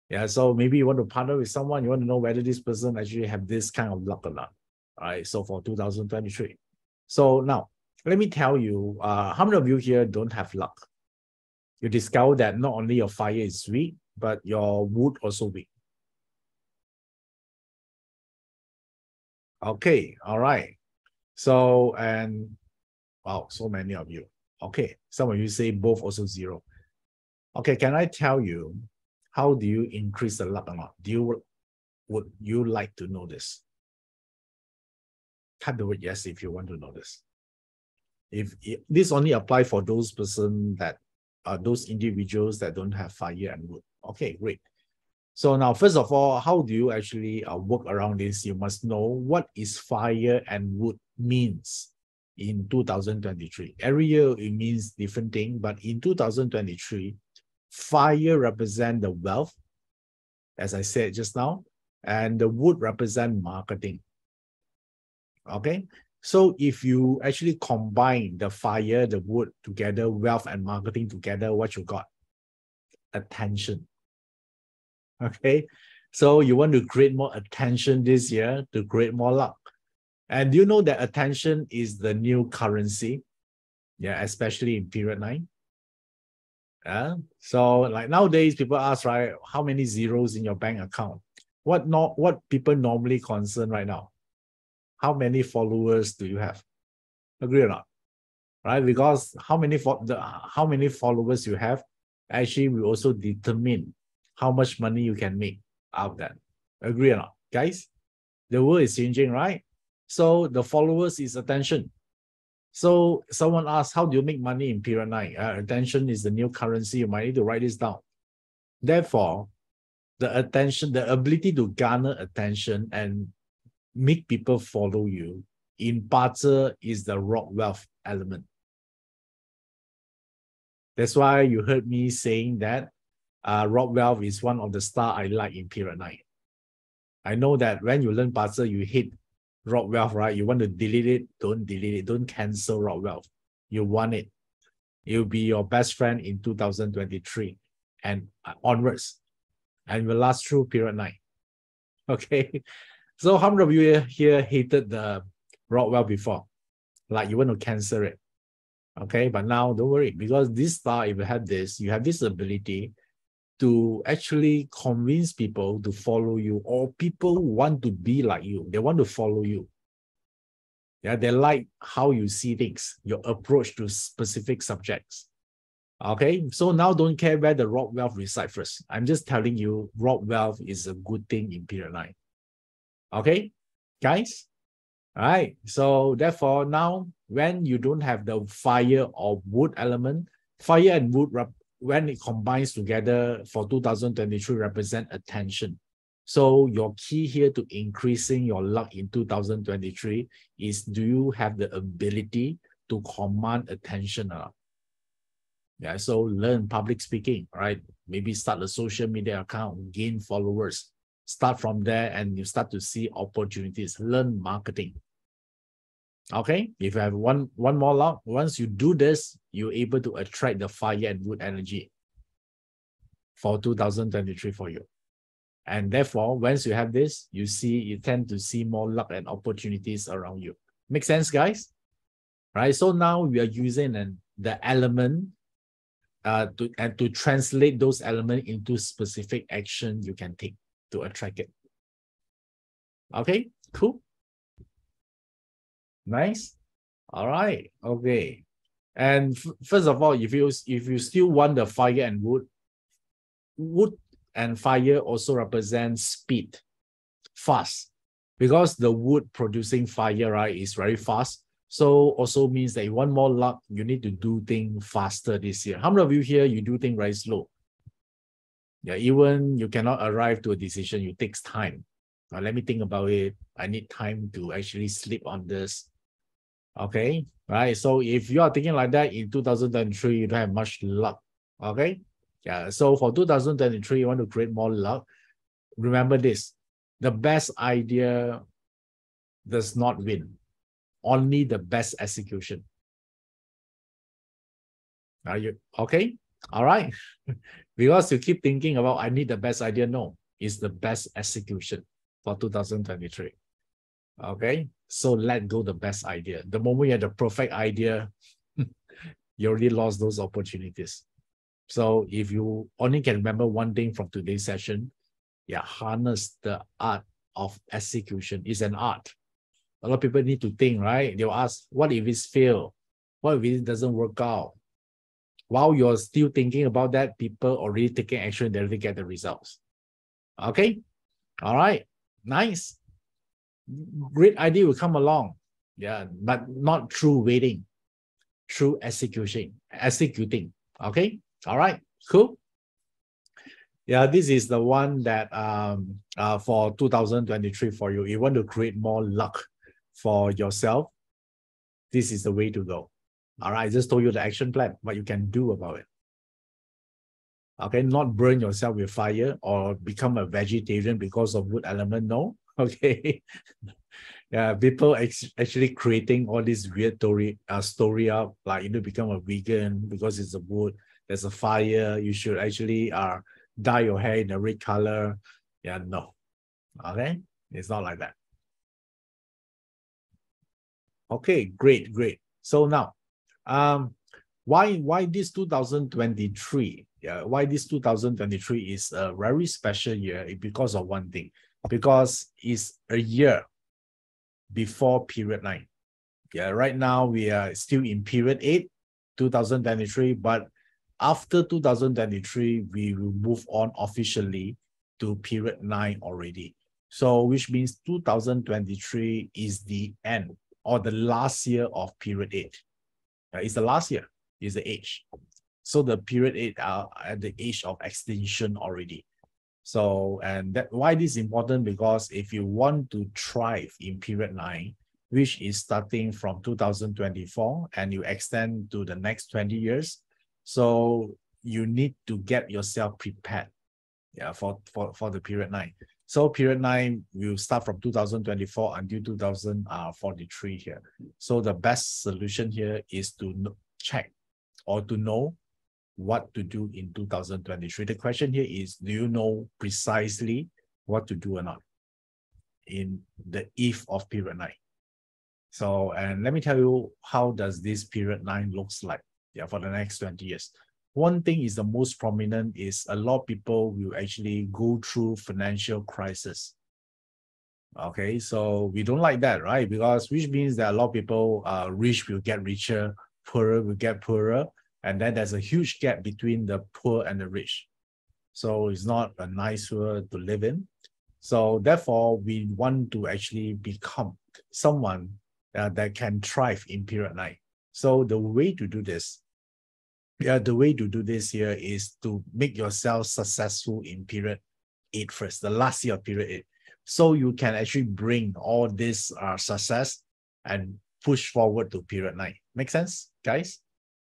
Speaker 1: Yeah. So maybe you want to partner with someone, you want to know whether this person actually have this kind of luck or not. All right. So for 2023. So now let me tell you, how many of you here don't have luck? You discover that not only your fire is weak, but your wood also weak. Okay, all right. So, and wow, so many of you. Okay, some of you say both also 0. Okay, can I tell you, how do you increase the luck or not? Would you like to know this? Type the word yes if you want to know this. If this only apply for those person that those individuals that don't have fire and wood. Okay, great. So now, first of all, how do you actually work around this? You must know what is fire and wood means in 2023. Every year it means different thing, but in 2023, fire represent the wealth, as I said just now, and the wood represent marketing. Okay, so if you actually combine the fire, the wood together, wealth and marketing together, what you got? Attention. Okay, so you want to create more attention this year to create more luck. And you know that attention is the new currency? Yeah, especially in period 9. So like nowadays, people ask, right, how many zeros in your bank account? What people normally concern right now? How many followers do you have? Agree or not? Right? Because how many followers you have actually will also determine how much money you can make out of that. Agree or not? Guys, the world is changing, right? So the followers is attention. So someone asks, how do you make money in period 9? Attention is the new currency. You might need to write this down. Therefore, the attention, the ability to garner attention and make people follow you in Bazi is the rock wealth element. That's why you heard me saying that rock wealth is one of the star I like in period 9. I know that when you learn Bazi, you hate rock wealth, right? You want to delete it, don't delete it, don't cancel rock wealth. You want it. It will be your best friend in 2023 and onwards, and will last through period 9. Okay, so how many of you here hated the rock wealth before? Like you want to cancel it. Okay, but now don't worry, because this star, if you have this, you have this ability to actually convince people to follow you, or people want to be like you. They want to follow you. Yeah, they like how you see things, your approach to specific subjects. Okay, so now don't care where the rock wealth resides first. I'm just telling you, rock wealth is a good thing in period 9. Okay, guys? All right, so therefore now, when you don't have the fire or wood element, fire and wood, when it combines together for 2023, represent attention. So your key here to increasing your luck in 2023 is, do you have the ability to command attention? Yeah, so learn public speaking, right? Maybe start a social media account, gain followers. Start from there and you start to see opportunities. Learn marketing. Okay, if you have one more luck, once you do this, you're able to attract the fire and wood energy for 2023 for you. And therefore, once you have this, you tend to see more luck and opportunities around you. Make sense, guys? Right. So now we are using the element to translate those elements into specific action you can take to attract it. Okay, cool. Nice. All right. Okay. And first of all, if you still want the fire and wood And fire also represents speed, fast. Because the wood producing fire, right, is very fast. So also means that if you want more luck, you need to do things faster this year. How many of you here, you do things very slow? Yeah, even you cannot arrive to a decision, it takes time. Now, let me think about it. I need time to actually sleep on this. Okay, right? So if you are thinking like that in 2023, you don't have much luck. Okay, yeah. So for 2023, you want to create more luck. Remember this: the best idea does not win, only the best execution. Are you okay? All right. Because you keep thinking about, I need the best idea. No, it's the best execution for 2023. Okay, so let go the best idea. The moment you have the perfect idea, you already lost those opportunities. So if you only can remember one thing from today's session, yeah, harness the art of execution. It's an art. A lot of people need to think, right? They'll ask, what if it's fail? What if it doesn't work out? While you're still thinking about that, people already taking action, they already get the results. Okay, all right, nice. Great idea will come along, yeah, but not through waiting, through executing. Okay, all right, cool. Yeah, this is the one that for 2023 for you. You want to create more luck for yourself, this is the way to go. All right, I just told you the action plan, what you can do about it. Okay, not burn yourself with fire or become a vegetarian because of wood element. No, okay. Yeah, people actually creating all this weird story up, like you know, become a vegan because it's a wood. There's a fire. You should actually dye your hair in a red color. Yeah, no. Okay, it's not like that. Okay, great. So now, why this 2023? Yeah, why this 2023 is a very special year? Because of one thing, because it's a year before period 9. Yeah, right now we are still in period 8, 2023, but after 2023, we will move on officially to period 9 already. So which means 2023 is the end or the last year of period 8. It's the last year, is the age. So the period 8 are at the age of extinction already. So, and that why this is important, because if you want to thrive in period 9, which is starting from 2024 and you extend to the next 20 years, so you need to get yourself prepared, yeah, for the period 9. So period 9 will start from 2024 until 2043 here. So the best solution here is to check or to know what to do in 2023. The question here is, do you know precisely what to do or not in the eve of period 9? So, and let me tell you, how does this period 9 looks like, yeah, for the next 20 years. One thing is the most prominent is a lot of people will actually go through financial crisis. Okay, so we don't like that, right? Because which means that a lot of people, rich will get richer, poorer will get poorer, and then there's a huge gap between the poor and the rich. So it's not a nice world to live in. So therefore, we want to actually become someone that can thrive in period 9. So the way to do this, the way to do this here is to make yourself successful in period 8 first, the last year of period 8. So you can actually bring all this success and push forward to period 9. Make sense, guys?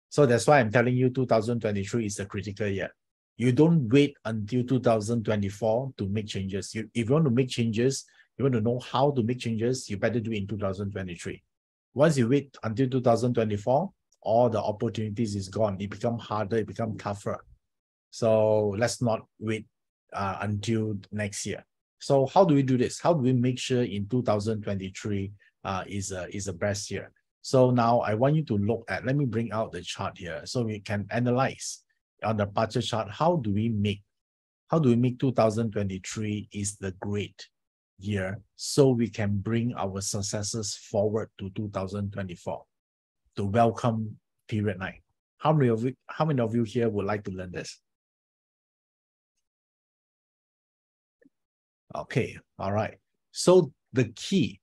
Speaker 1: So that's why I'm telling you 2023 is a critical year. You don't wait until 2024 to make changes. If you want to make changes, you want to know how to make changes, you better do it in 2023. Once you wait until 2024, all the opportunities is gone. It becomes harder, it becomes tougher. So let's not wait until next year. So how do we do this? How do we make sure in 2023 is a best year? So now I want you to look at, let me bring out the chart here so we can analyze on the budget chart. How do we make 2023 is the great year so we can bring our successes forward to 2024 to welcome period 9. How many of you here would like to learn this? Okay, all right. So the key,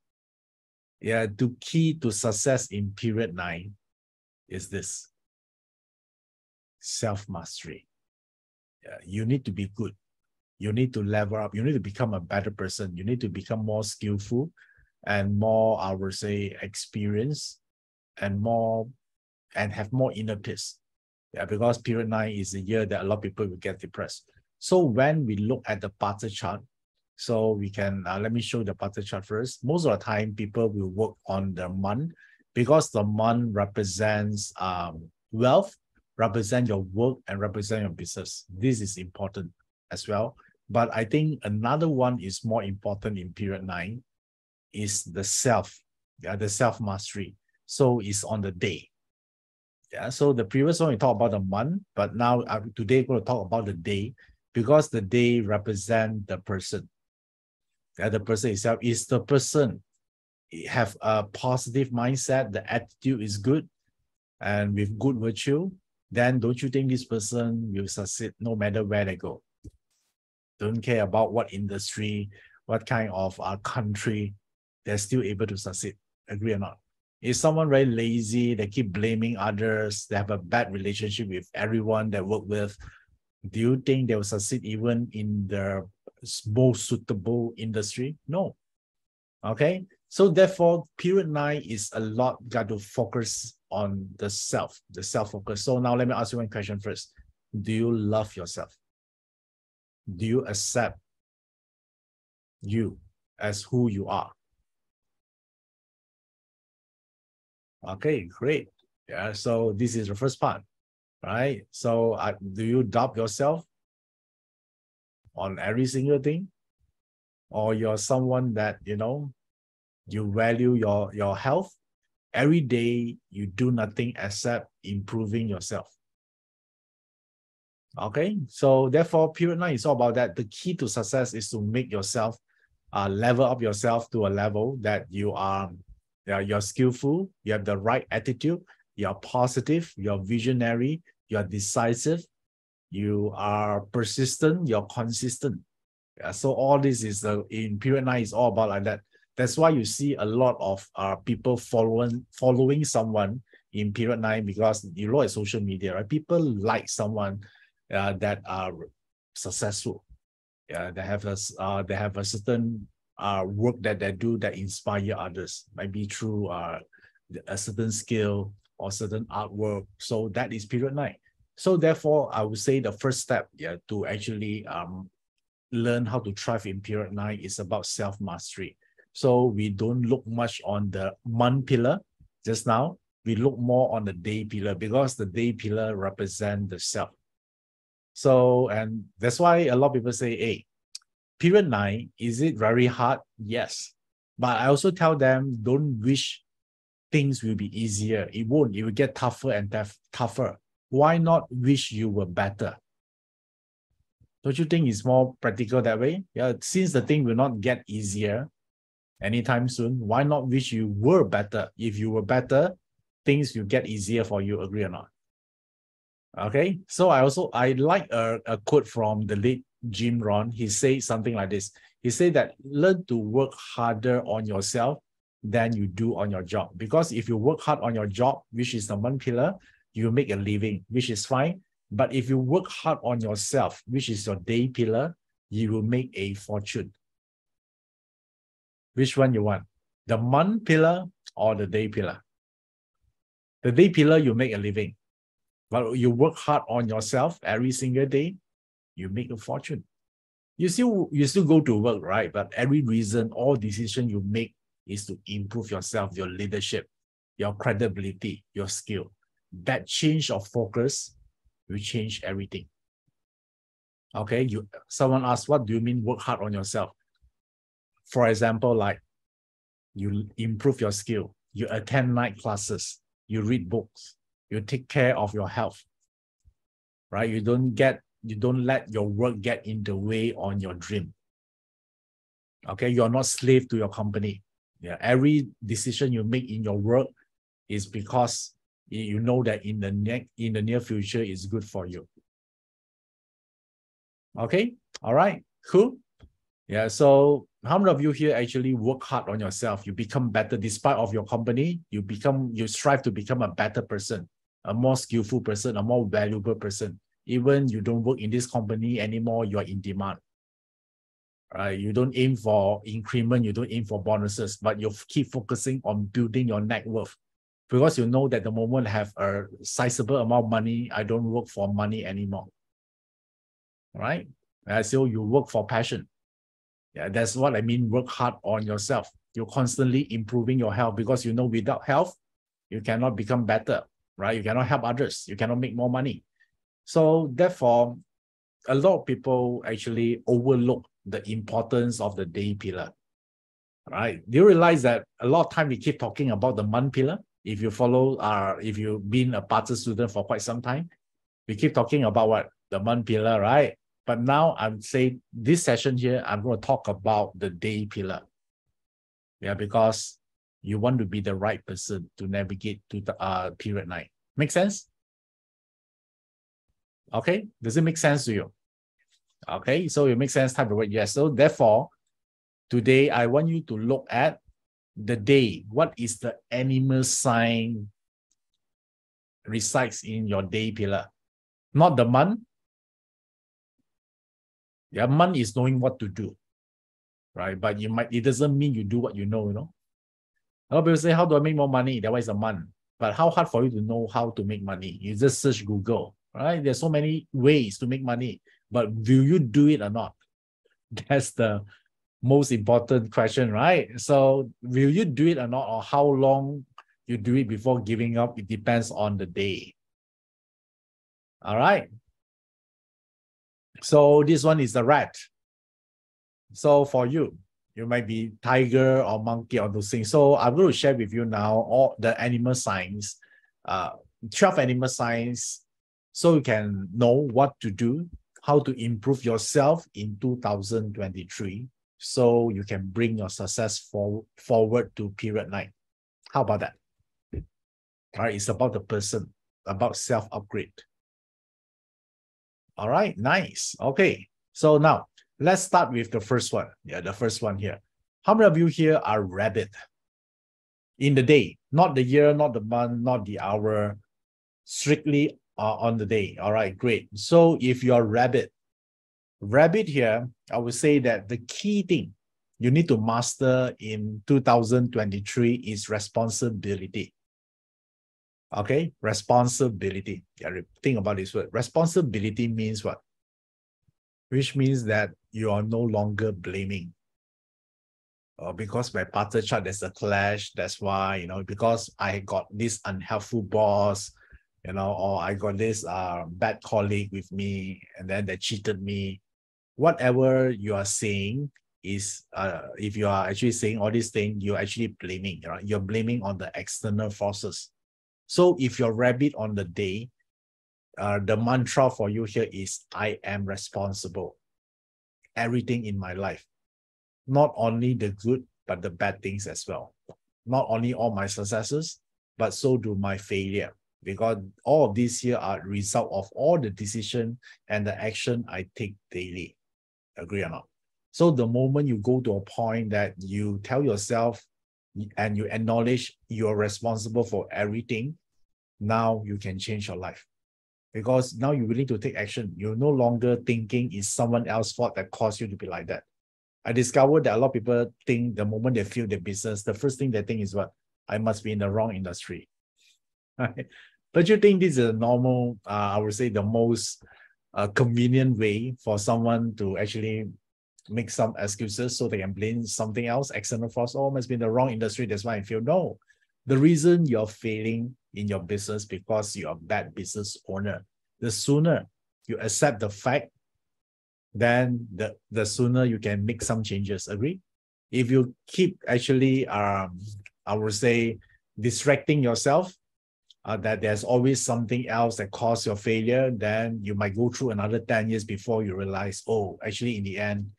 Speaker 1: the key to success in period 9 is this: self-mastery. You need to be good. You need to level up. You need to become a better person. You need to become more skillful and more, I would say, experienced and have more inner peace. Because period 9 is a year that a lot of people will get depressed. So when we look at the Pattern chart, so we can, let me show the Pattern chart first. Most of the time, people will work on the month because the month represents wealth, represent your work, and represent your business. This is important as well. But I think another one is more important in period 9 is the self-mastery. So it's on the day. So the previous one we talked about the month, but now today we're going to talk about the day because the day represents the person. The person itself is the person have a positive mindset, the attitude is good, and with good virtue, then don't you think this person will succeed no matter where they go? Don't care about what industry, what kind of country, they're still able to succeed. Agree or not? If someone very lazy, they keep blaming others, they have a bad relationship with everyone they work with, do you think they will succeed even in the most suitable industry? No. Okay. So therefore, period 9 is a lot got to focus on the self-focus. So now let me ask you one question first. Do you love yourself? Do you accept you as who you are? Okay, great. So this is the first part, right? So do you doubt yourself on every single thing? Or you're someone that, you value your health? Every day you do nothing except improving yourself. Okay, so therefore, period 9 is all about that. The key to success is to make yourself, level up yourself to a level that you're skillful, you have the right attitude, you're positive, you're visionary, you're decisive, you are persistent, you're consistent. So all this is in period 9 is all about like that. That's why you see a lot of people following someone in period 9 because you look at social media, right? People like someone that are successful. They have a certain work that they do that inspire others, maybe through a certain skill or certain artwork. So that is period 9. So therefore, I would say the first step to actually learn how to thrive in period 9 is about self-mastery. So we don't look much on the month pillar just now. We look more on the day pillar because the day pillar represents the self. So, and that's why a lot of people say, hey, period 9, is it very hard? Yes. But I also tell them, don't wish things will be easier. It won't. It will get tougher and tougher. Why not wish you were better? Don't you think it's more practical that way? Since the thing will not get easier anytime soon, why not wish you were better? If you were better, things will get easier for you. Agree or not? Okay, so I like a quote from the late Jim Rohn. He said something like this. He said that learn to work harder on yourself than you do on your job. Because if you work hard on your job, which is the month pillar, you make a living, which is fine. But if you work hard on yourself, which is your day pillar, you will make a fortune. Which one you want? The month pillar or the day pillar? The day pillar, you make a living. But you work hard on yourself every single day, you make a fortune. You still go to work, right? But every reason, all decision you make is to improve yourself, your leadership, your credibility, your skill. That change of focus will change everything. Okay, someone asks, what do you mean work hard on yourself? For example, like you improve your skill, you attend night classes, you read books, you take care of your health, right? You don't let your work get in the way on your dream. Okay, you're not slave to your company. Every decision you make in your work is because you know that in the near future is good for you. Okay, all right, cool. Yeah, so how many of you here actually work hard on yourself? You become better despite of your company. You strive to become a better person, a more skillful person, a more valuable person. Even you don't work in this company anymore, you are in demand. Right? You don't aim for increment, you don't aim for bonuses, but you keep focusing on building your net worth. Because you know that the moment I have a sizable amount of money, I don't work for money anymore. Right? So you work for passion. Yeah, that's what I mean. Work hard on yourself. You're constantly improving your health because you know without health, you cannot become better, right? You cannot help others. You cannot make more money. So therefore, a lot of people actually overlook the importance of the day pillar, right? Do you realize that a lot of time we keep talking about the month pillar? If you follow, if you've been a part student for quite some time, we keep talking about what? The month pillar, right? But now I'm saying this session here, I'm going to talk about the day pillar. Yeah, because you want to be the right person to navigate to the period 9. Make sense? Okay, does it make sense to you? Okay, so it makes sense, type the word yes. So therefore, today I want you to look at the day. What is the animal sign resides in your day pillar? Not the month. Yeah, month is knowing what to do, right? But it doesn't mean you do what you know, A lot of people say, how do I make more money? That was a month. But how hard for you to know how to make money? You just search Google, right? There's so many ways to make money, but will you do it or not? That's the most important question, right? So will you do it or not, or how long you do it before giving up? It depends on the day. All right. So this one is the rat. So for you, you might be tiger or monkey or those things. So I'm going to share with you now all the animal signs, 12 animal signs, so you can know what to do, how to improve yourself in 2023, so you can bring your success forward to period 9. How about that? All right, it's about the person, about self-upgrade. All right, nice. Okay, so now let's start with the first one. Yeah, the first one here. How many of you here are rabbit? In the day, not the year, not the month, not the hour, strictly on the day. All right, great. So if you're rabbit here, I would say that the key thing you need to master in 2023 is responsibility. Okay, responsibility. Yeah, think about this word. Responsibility means what? Which means that you are no longer blaming. Because my partner chart, there's a clash. That's why, because I got this unhelpful boss, or I got this bad colleague with me, and then they cheated me. Whatever you are saying is, if you are actually saying all these things, you're actually blaming, right? You're blaming on the external forces. So if you're rabbit on the day, the mantra for you here is, I am responsible. Everything in my life, not only the good, but the bad things as well. Not only all my successes, but so do my failure. Because all of these here are result of all the decision and the action I take daily. Agree or not? So the moment you go to a point that you tell yourself and you acknowledge you're responsible for everything, now you can change your life. Because now you're willing to take action. You're no longer thinking it's someone else's fault that caused you to be like that. I discovered that a lot of people think the moment they feel their business, the first thing they think is what? I must be in the wrong industry. Right? But you think this is a normal, I would say the most convenient way for someone to actually make some excuses so they can blame something else, external force, oh, must be in the wrong industry, that's why I feel. No. The reason you're failing in your business because you're a bad business owner. The sooner you accept the fact, then the sooner you can make some changes. Agree? If you keep actually, I would say, distracting yourself, that there's always something else that caused your failure, then you might go through another 10 years before you realize, oh, actually, in the end,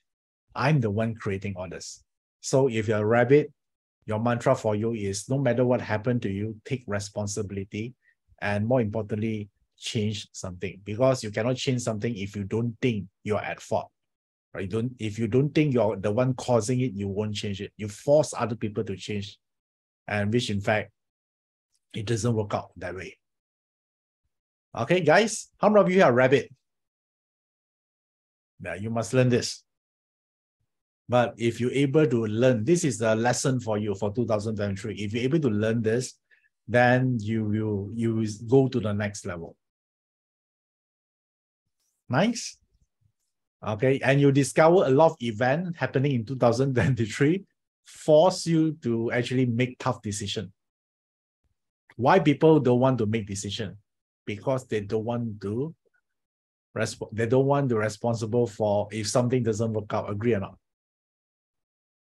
Speaker 1: I'm the one creating all this. So if you're a rabbit, your mantra for you is, no matter what happened to you, take responsibility, and more importantly, change something, because you cannot change something if you don't think you're at fault. Right? If you don't think you're the one causing it, you won't change it. You force other people to change, and which in fact, it doesn't work out that way. Okay, guys, how many of you are rabbit? Yeah, you must learn this. But if you're able to learn, this is the lesson for you for 2023. If you're able to learn this, then you will go to the next level. Nice. Okay, and you discover a lot of events happening in 2023 force you to actually make tough decisions. Why people don't want to make decisions? Because they don't want to responsible for if something doesn't work out. Agree or not?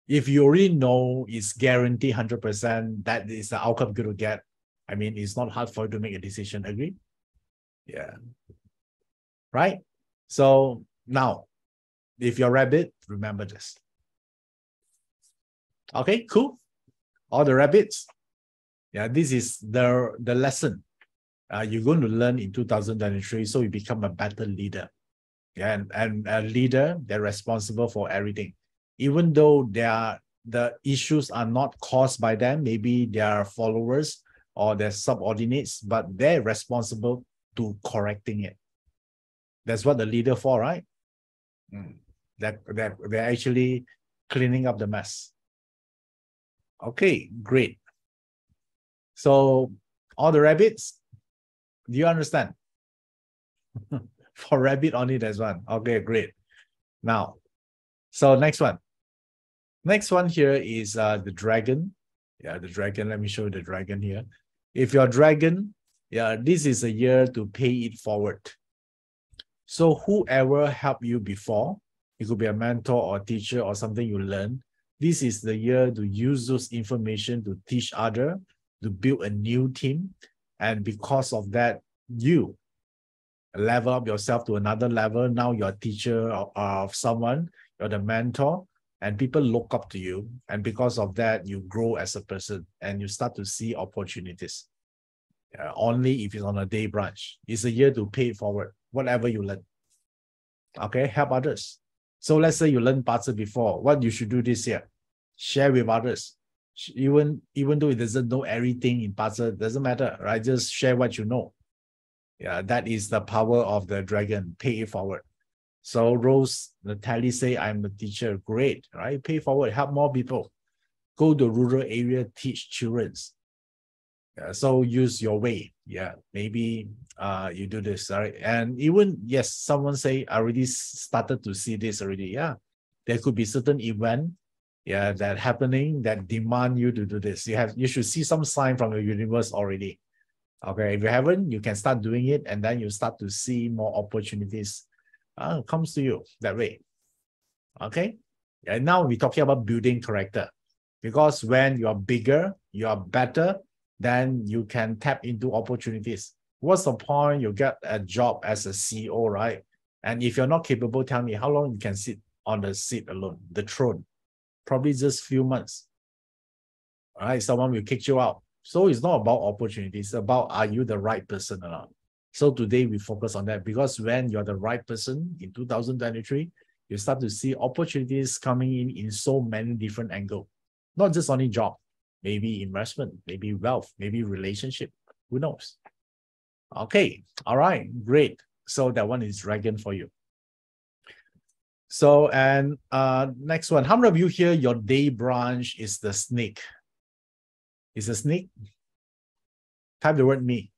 Speaker 1: If you already know it's guaranteed 100% that is the outcome you're going to get, I mean, it's not hard for you to make a decision. Agree? Yeah. Right? So now, if you're rabbit, remember this. Okay, cool. All the rabbits. Yeah, this is the lesson you're going to learn in 2023, so you become a better leader. Yeah, and a leader, they're responsible for everything. Even though the issues are not caused by them, maybe their followers or their subordinates, but they're responsible to correcting it. That's what the leader for, right? That they're actually cleaning up the mess. Okay, great. So all the rabbits, do you understand? For rabbit only, there's one. Okay, great. Now, so next one. Next one here is the dragon. Yeah, the dragon. Let me show you the dragon here. If you're a dragon, yeah, this is a year to pay it forward. So whoever helped you before, it could be a mentor or a teacher or something you learn. This is the year to use those information to teach others, to build a new team. And because of that, you level up yourself to another level. Now you're a teacher of someone, you're the mentor, and people look up to you. And because of that, you grow as a person and you start to see opportunities. Only if it's on a day branch. It's a year to pay it forward, whatever you learn. Okay, help others. So let's say you learned Bazi before. What you should do this year? Share with others. Even though it doesn't know everything in Bazi, doesn't matter, right? Just share what you know. Yeah, that is the power of the dragon. Pay it forward. So Rose, Natalie say, I'm the teacher. Great, right? Pay forward, help more people. Go to rural area, teach children. So use your way. Yeah, maybe you do this, right? And even, yes, someone say, I already started to see this already. Yeah, there could be certain event, yeah, that happening that demand you to do this. You should see some sign from the universe already. Okay, if you haven't, you can start doing it, and then you start to see more opportunities comes to you that way. Okay, and now we're talking about building character, because when you are bigger, you are better, then you can tap into opportunities. What's the point? You get a job as a CEO, right? And if you're not capable, tell me how long you can sit on the seat alone, the throne. Probably just few months. All right, someone will kick you out. So it's not about opportunities, it's about are you the right person or not. So today we focus on that, because when you're the right person in 2023, you start to see opportunities coming in so many different angles. Not just only job, maybe investment, maybe wealth, maybe relationship, who knows? Okay, all right, great. So that one is dragon for you. So, and next one, how many of you here, your day branch is the snake? Is a snake? Type the word me.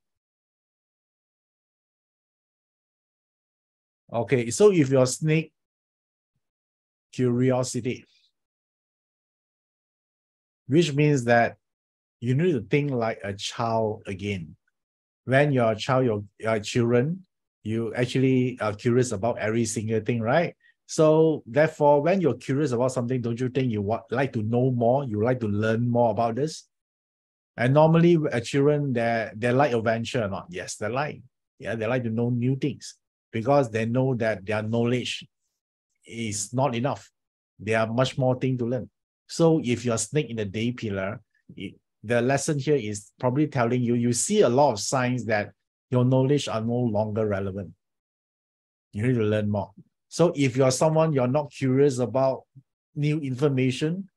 Speaker 1: Okay, so if you're snake, curiosity, which means that you need to think like a child again. When you're a child, your children, you actually are curious about every single thing, right? So therefore, when you're curious about something, don't you think you like to know more? You like to learn more about this? And normally, children, they like adventure or not? Yes, they like. Yeah, they like to know new things because they know that their knowledge is not enough. There are much more things to learn. So if you're a snake in the day pillar, the lesson here is probably telling you, you see a lot of signs that your knowledge are no longer relevant. You need to learn more. So if you're someone you're not curious about new information,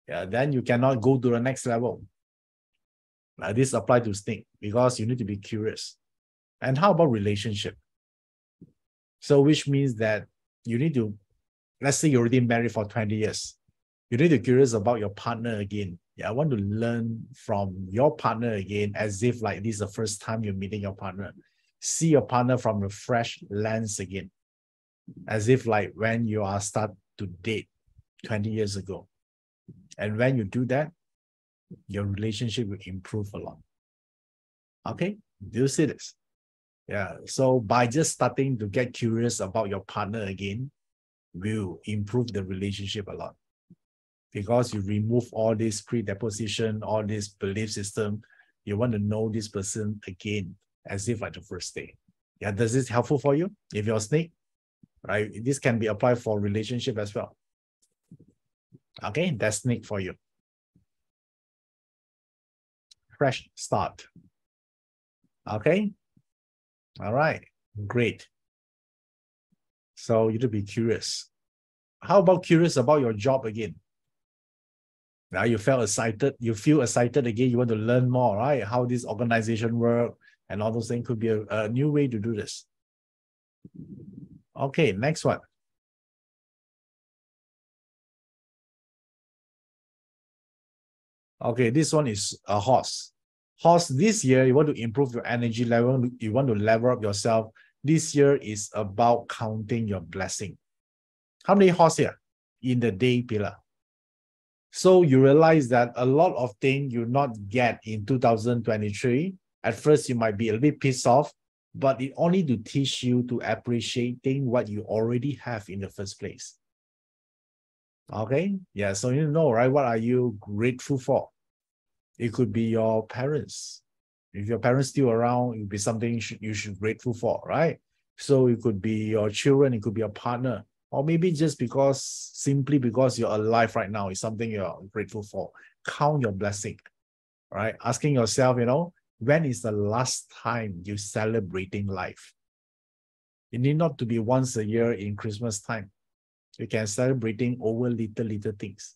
Speaker 1: then you cannot go to the next level. This applies to snake because you need to be curious. And how about relationship? So which means that you need to, let's say you're already married for 20 years. You need to be curious about your partner again. I want to learn from your partner again as if like this is the first time you're meeting your partner. See your partner from a fresh lens again. As if like when you are start to date 20 years ago. And when you do that, your relationship will improve a lot. Okay, do you see this? Yeah, so by just starting to get curious about your partner again, will improve the relationship a lot. Because you remove all this predeposition, all this belief system, you want to know this person again, as if like the first day. Yeah, does this helpful for you? If you're a snake, right? This can be applied for relationship as well. Okay, that's snake for you. Fresh start. Okay. All right. Great. So you need to be curious. How about curious about your job again? Now you feel excited again. You want to learn more, right? How this organization work and all those things could be a new way to do this. Okay, next one. Okay, this one is a horse. Horse, this year, you want to improve your energy level. You want to level up yourself. This year is about counting your blessing. How many horse here in the day pillar? So you realize that a lot of things you not get in 2023. At first, you might be a little bit pissed off, but it only to teach you to appreciating what you already have in the first place. Okay, yeah, so you know, right? What are you grateful for? It could be your parents. If your parents still around, it would be something you should be grateful for, right? So it could be your children, it could be a partner, or maybe just simply because you're alive right now is something you're grateful for. Count your blessing, right? Asking yourself, when is the last time you celebrating life? It need not to be once a year in Christmas time. You can celebrating over little things.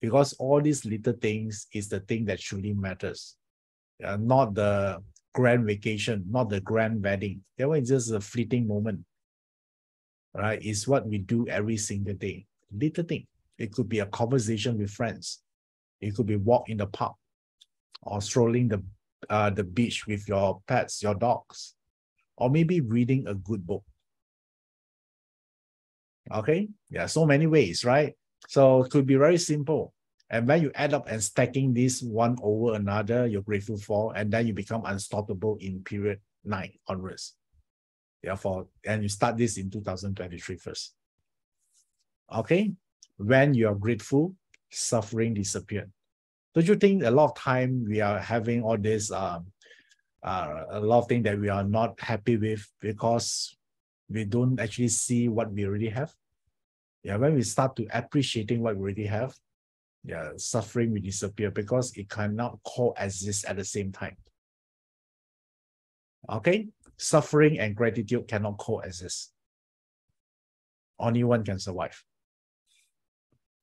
Speaker 1: Because all these little things is the thing that truly matters. Not the grand vacation, not the grand wedding. That one is just a fleeting moment. Right? It's what we do every single day. Little thing. It could be a conversation with friends. It could be walk in the park or strolling the beach with your pets, your dogs, or maybe reading a good book. Okay, yeah, so many ways, right? So it could be very simple. And when you add up and stacking this one over another, you're grateful for, and then you become unstoppable in period 9 onwards. Therefore, and you start this in 2023 first. Okay, when you are grateful, suffering disappears. Don't you think a lot of time we are having all this, a lot of things that we are not happy with because we don't actually see what we already have? Yeah, when we start to appreciating what we already have, suffering will disappear because it cannot coexist at the same time. Okay, suffering and gratitude cannot coexist. Only one can survive.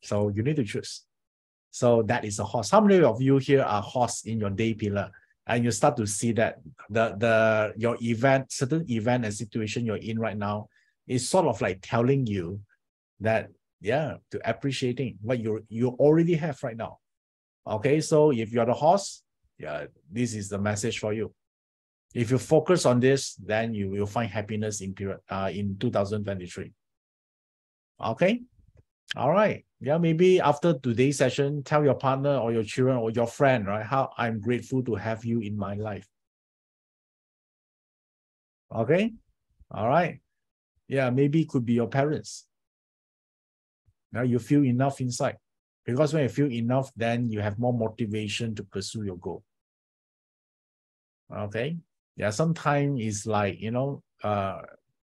Speaker 1: So you need to choose. So that is a horse. How many of you here are horse in your day pillar? And you start to see that your event, certain event and situation you're in right now is sort of like telling you that, to appreciating what you already have right now. Okay, so if you're the horse, this is the message for you. If you focus on this, then you will find happiness in 2023. Okay, all right. Yeah, maybe after today's session, tell your partner or your children or your friend, right, how I'm grateful to have you in my life. Okay, all right. Yeah, maybe it could be your parents. Now you feel enough inside. Because when you feel enough, then you have more motivation to pursue your goal. Okay. Yeah, sometimes it's like,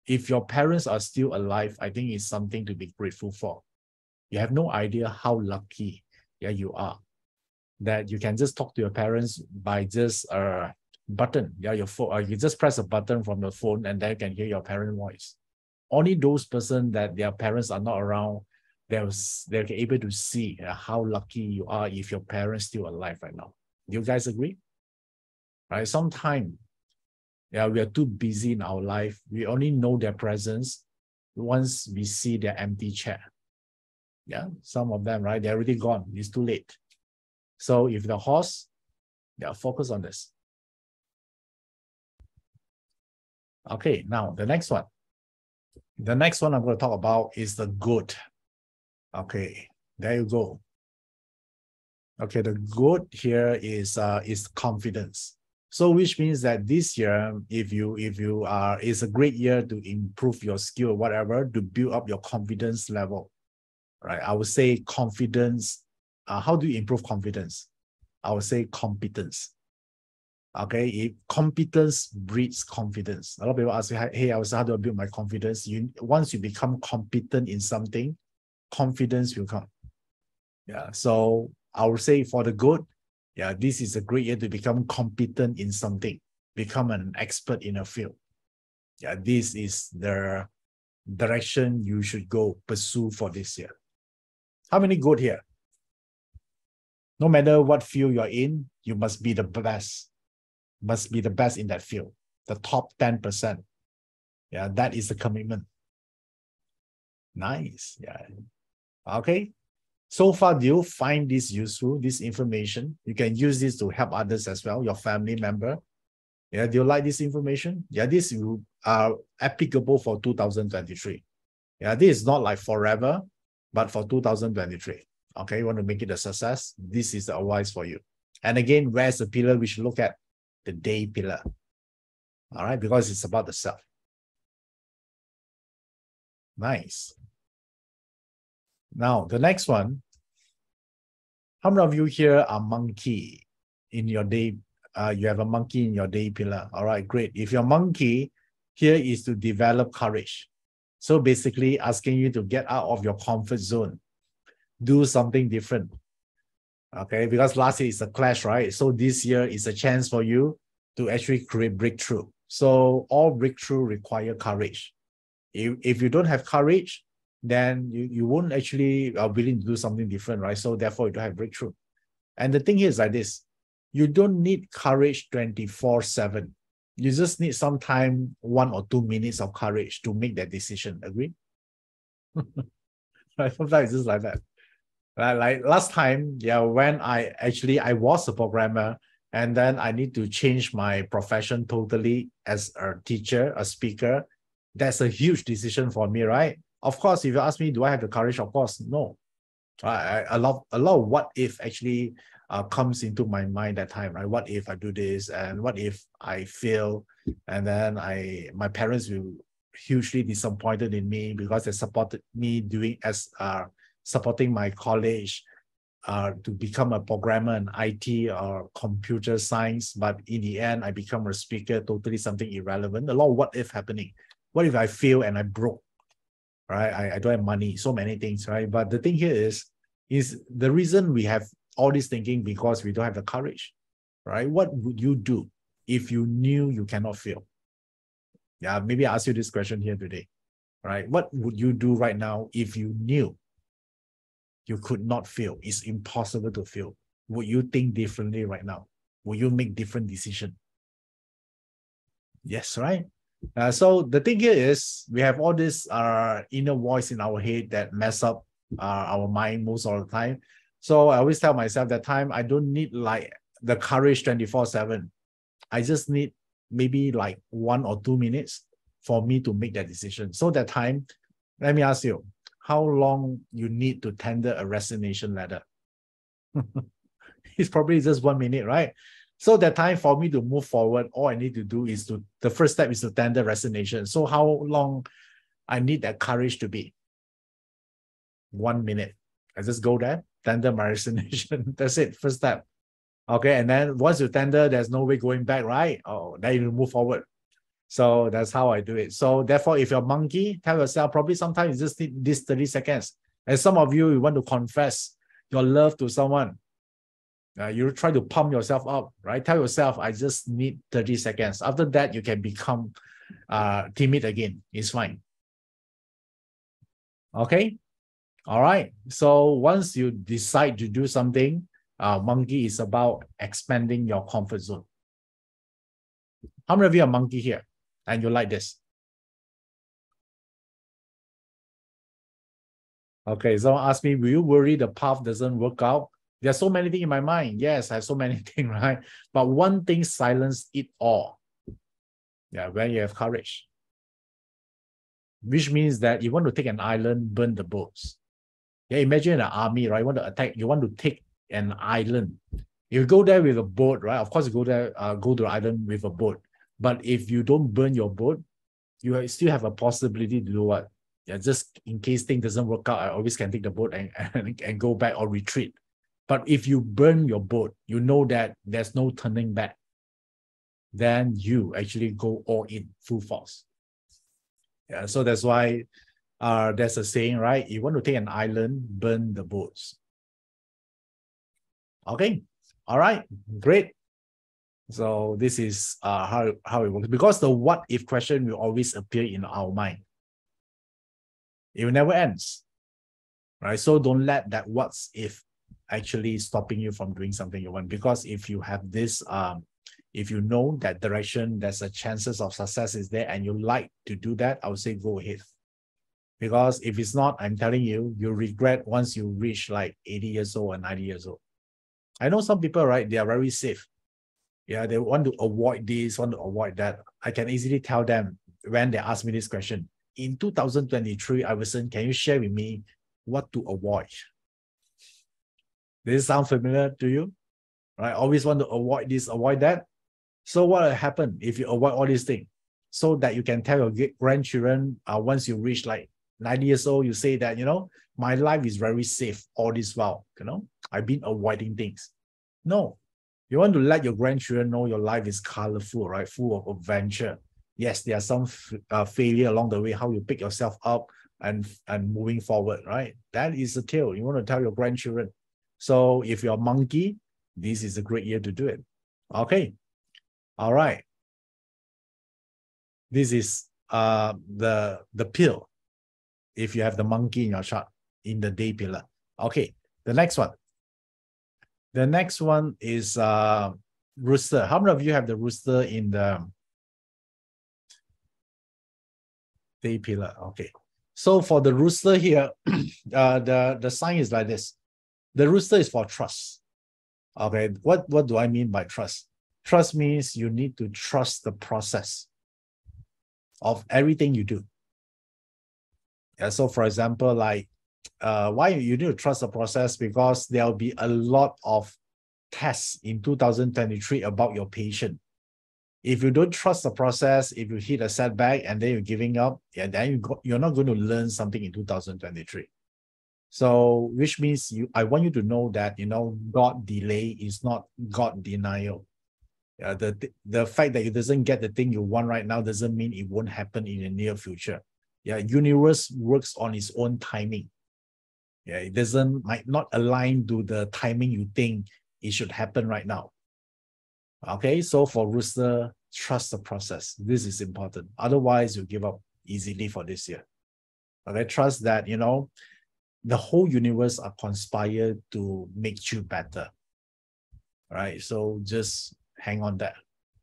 Speaker 1: if your parents are still alive, I think it's something to be grateful for. You have no idea how lucky you are that you can just talk to your parents by just a button. Your phone, you just press a button from your phone and then you can hear your parent voice. only those persons that their parents are not around, they're able to see how lucky you are if your parents still alive right now. Do you guys agree? Right? Sometimes, yeah, we are too busy in our life. We only know their presence once we see their empty chair. Yeah, some of them, right? They're already gone. It's too late. So if the horse, yeah, focus on this. Okay, now the next one. The next one I'm going to talk about is the good. Okay, there you go. Okay, the good here is confidence. So which means that this year, if you are, it's a great year to improve your skill or whatever, to build up your confidence level. Right? I would say confidence. How do you improve confidence? I would say competence. Okay, if competence breeds confidence. A lot of people ask me, hey, how do I build my confidence? Once you become competent in something, confidence will come. Yeah, so I would say for the good, yeah, this is a great year to become competent in something, become an expert in a field. Yeah, this is the direction you should go pursue for this year. How many good here? No matter what field you're in, you must be the best. Must be the best in that field, the top 10%. Yeah, that is the commitment. Nice. Yeah. Okay. So far, do you find this useful, this information? You can use this to help others as well, your family member. Yeah, do you like this information? Yeah, this are applicable for 2023. Yeah, this is not like forever, but for 2023. Okay, you want to make it a success? This is the advice for you. And again, where's the pillar we should look at? The day pillar. All right, because it's about the self. Nice. Now, the next one. How many of you here are monkey in your day? You have a monkey in your day pillar. All right, great. If you're monkey, here is to develop courage. So basically asking you to get out of your comfort zone. Do something different. Okay, because last year is a clash, right? So this year is a chance for you to actually create breakthrough. So all breakthrough require courage. If you don't have courage, then you won't actually are willing to do something different, right? So therefore you don't have breakthrough. And the thing here is like this, you don't need courage 24/7. You just need some time, 1 or 2 minutes of courage to make that decision. Agree? Right? Sometimes it's just like that. Like last time, yeah, when I was a programmer, and then I need to change my profession totally as a teacher, a speaker. That's a huge decision for me, right? Of course, if you ask me, do I have the courage? Of course, no. A lot of what if actually comes into my mind that time, right? What if I do this, and what if I fail, and then my parents will hugely disappointed in me because they supported me supporting my college to become a programmer in IT or computer science, but in the end I become a speaker, totally something irrelevant. A lot of what if happening. What if I fail and I broke? Right? I don't have money, so many things, right? But the thing here is the reason we have all this thinking because we don't have the courage, right? What would you do if you knew you cannot fail? Yeah, maybe I ask you this question here today, right? What would you do right now if you knew you could not fail? It's impossible to fail. Would you think differently right now? Will you make different decisions? Yes, right? So the thing here is we have all this inner voice in our head that mess up our mind most of the time. So I always tell myself that time I don't need like the courage 24/7. I just need maybe like 1 or 2 minutes for me to make that decision. So that time, let me ask you, how long you need to tender a resignation letter? It's probably just 1 minute, right? So that time for me to move forward, all I need to do is the first step is to tender resignation. So how long I need that courage to be? 1 minute. I just go there, tender my resignation. That's it, first step. Okay, and then once you tender, there's no way going back, right? Oh, then you move forward. So that's how I do it. So therefore, if you're a monkey, tell yourself, probably sometimes you just need this 30 seconds. And some of you want to confess your love to someone. You try to pump yourself up, right? Tell yourself, I just need 30 seconds. After that, you can become timid again. It's fine. Okay. All right. So once you decide to do something, monkey is about expanding your comfort zone. How many of you are monkey here and you like this? Okay, someone asked me, will you worry the path doesn't work out? There's so many things in my mind. Yes, I have so many things, right? But one thing silence it all. Yeah, when you have courage. Which means that you want to take an island, burn the boats. Yeah, imagine an army, right? You want to attack, you want to take an island. You go there with a boat, right? Of course, you go there, go to the island with a boat. But if you don't burn your boat, you still have a possibility to do what? Yeah, just in case things doesn't work out, I always can take the boat and go back or retreat. But if you burn your boat, you know that there's no turning back. Then you actually go all in, full force. Yeah, so that's why there's a saying, right? You want to take an island, burn the boats. Okay, all right, great. So this is how it works, because the what if question will always appear in our mind. It never ends, right? So don't let that what's if actually stopping you from doing something you want. Because if you have this, if you know that direction, there's a chances of success is there and you like to do that, I would say go ahead. Because if it's not, I'm telling you, you'll regret once you reach like 80 years old or 90 years old. I know some people, right? They are very safe. Yeah, they want to avoid this, want to avoid that. I can easily tell them when they ask me this question. In 2023, Iverson, can you share with me what to avoid? Does this sound familiar to you? Right? Always want to avoid this, avoid that. So what will happen if you avoid all these things? So that you can tell your grandchildren, once you reach like 90 years old, you say that, you know, my life is very safe all this while, you know, I've been avoiding things. No, you want to let your grandchildren know your life is colorful, right? Full of adventure. Yes, there are some failure along the way, how you pick yourself up and moving forward, right? That is the tale you want to tell your grandchildren. So if you're a monkey, this is a great year to do it. Okay. All right. This is the pill. If you have the monkey in your chart in the day pillar. Okay. The next one. The next one is rooster. How many of you have the rooster in the day pillar? Okay. So for the rooster here, the sign is like this. The rooster is for trust. Okay. What do I mean by trust? Trust means you need to trust the process of everything you do. Yeah, so for example, like why you need to trust the process? Because there'll be a lot of tests in 2023 about your patient. If you don't trust the process, if you hit a setback and then you're giving up, yeah, then you're not going to learn something in 2023. So, which means I want you to know that, you know, God delay is not God denial. The fact that you doesn't get the thing you want right now doesn't mean it won't happen in the near future. Yeah, universe works on its own timing. Yeah, it might not align to the timing you think it should happen right now. Okay, so for rooster, trust the process. This is important. Otherwise, you give up easily for this year. Okay, trust that, you know, the whole universe are conspired to make you better. All right, so just hang on that.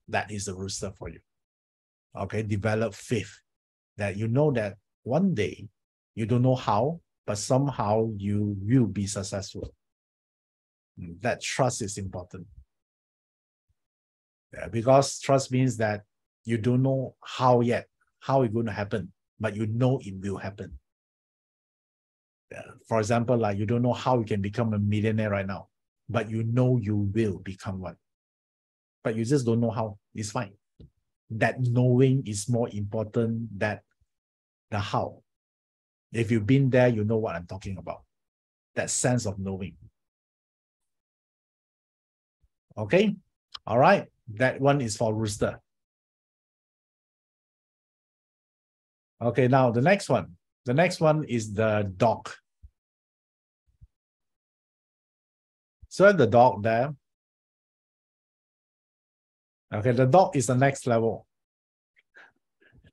Speaker 1: That is the rooster for you. Okay, develop faith that you know that one day, you don't know how, but somehow you will be successful. That trust is important. Yeah, because trust means that you don't know how yet, how it's going to happen, but you know it will happen. Yeah. For example, like you don't know how you can become a millionaire right now, but you know you will become one. But you just don't know how. It's fine. That knowing is more important than the how. If you've been there, you know what I'm talking about. That sense of knowing. Okay? All right. That one is for rooster. Okay, now the next one. The next one is the dog. So the dog there. Okay, the dog is the next level.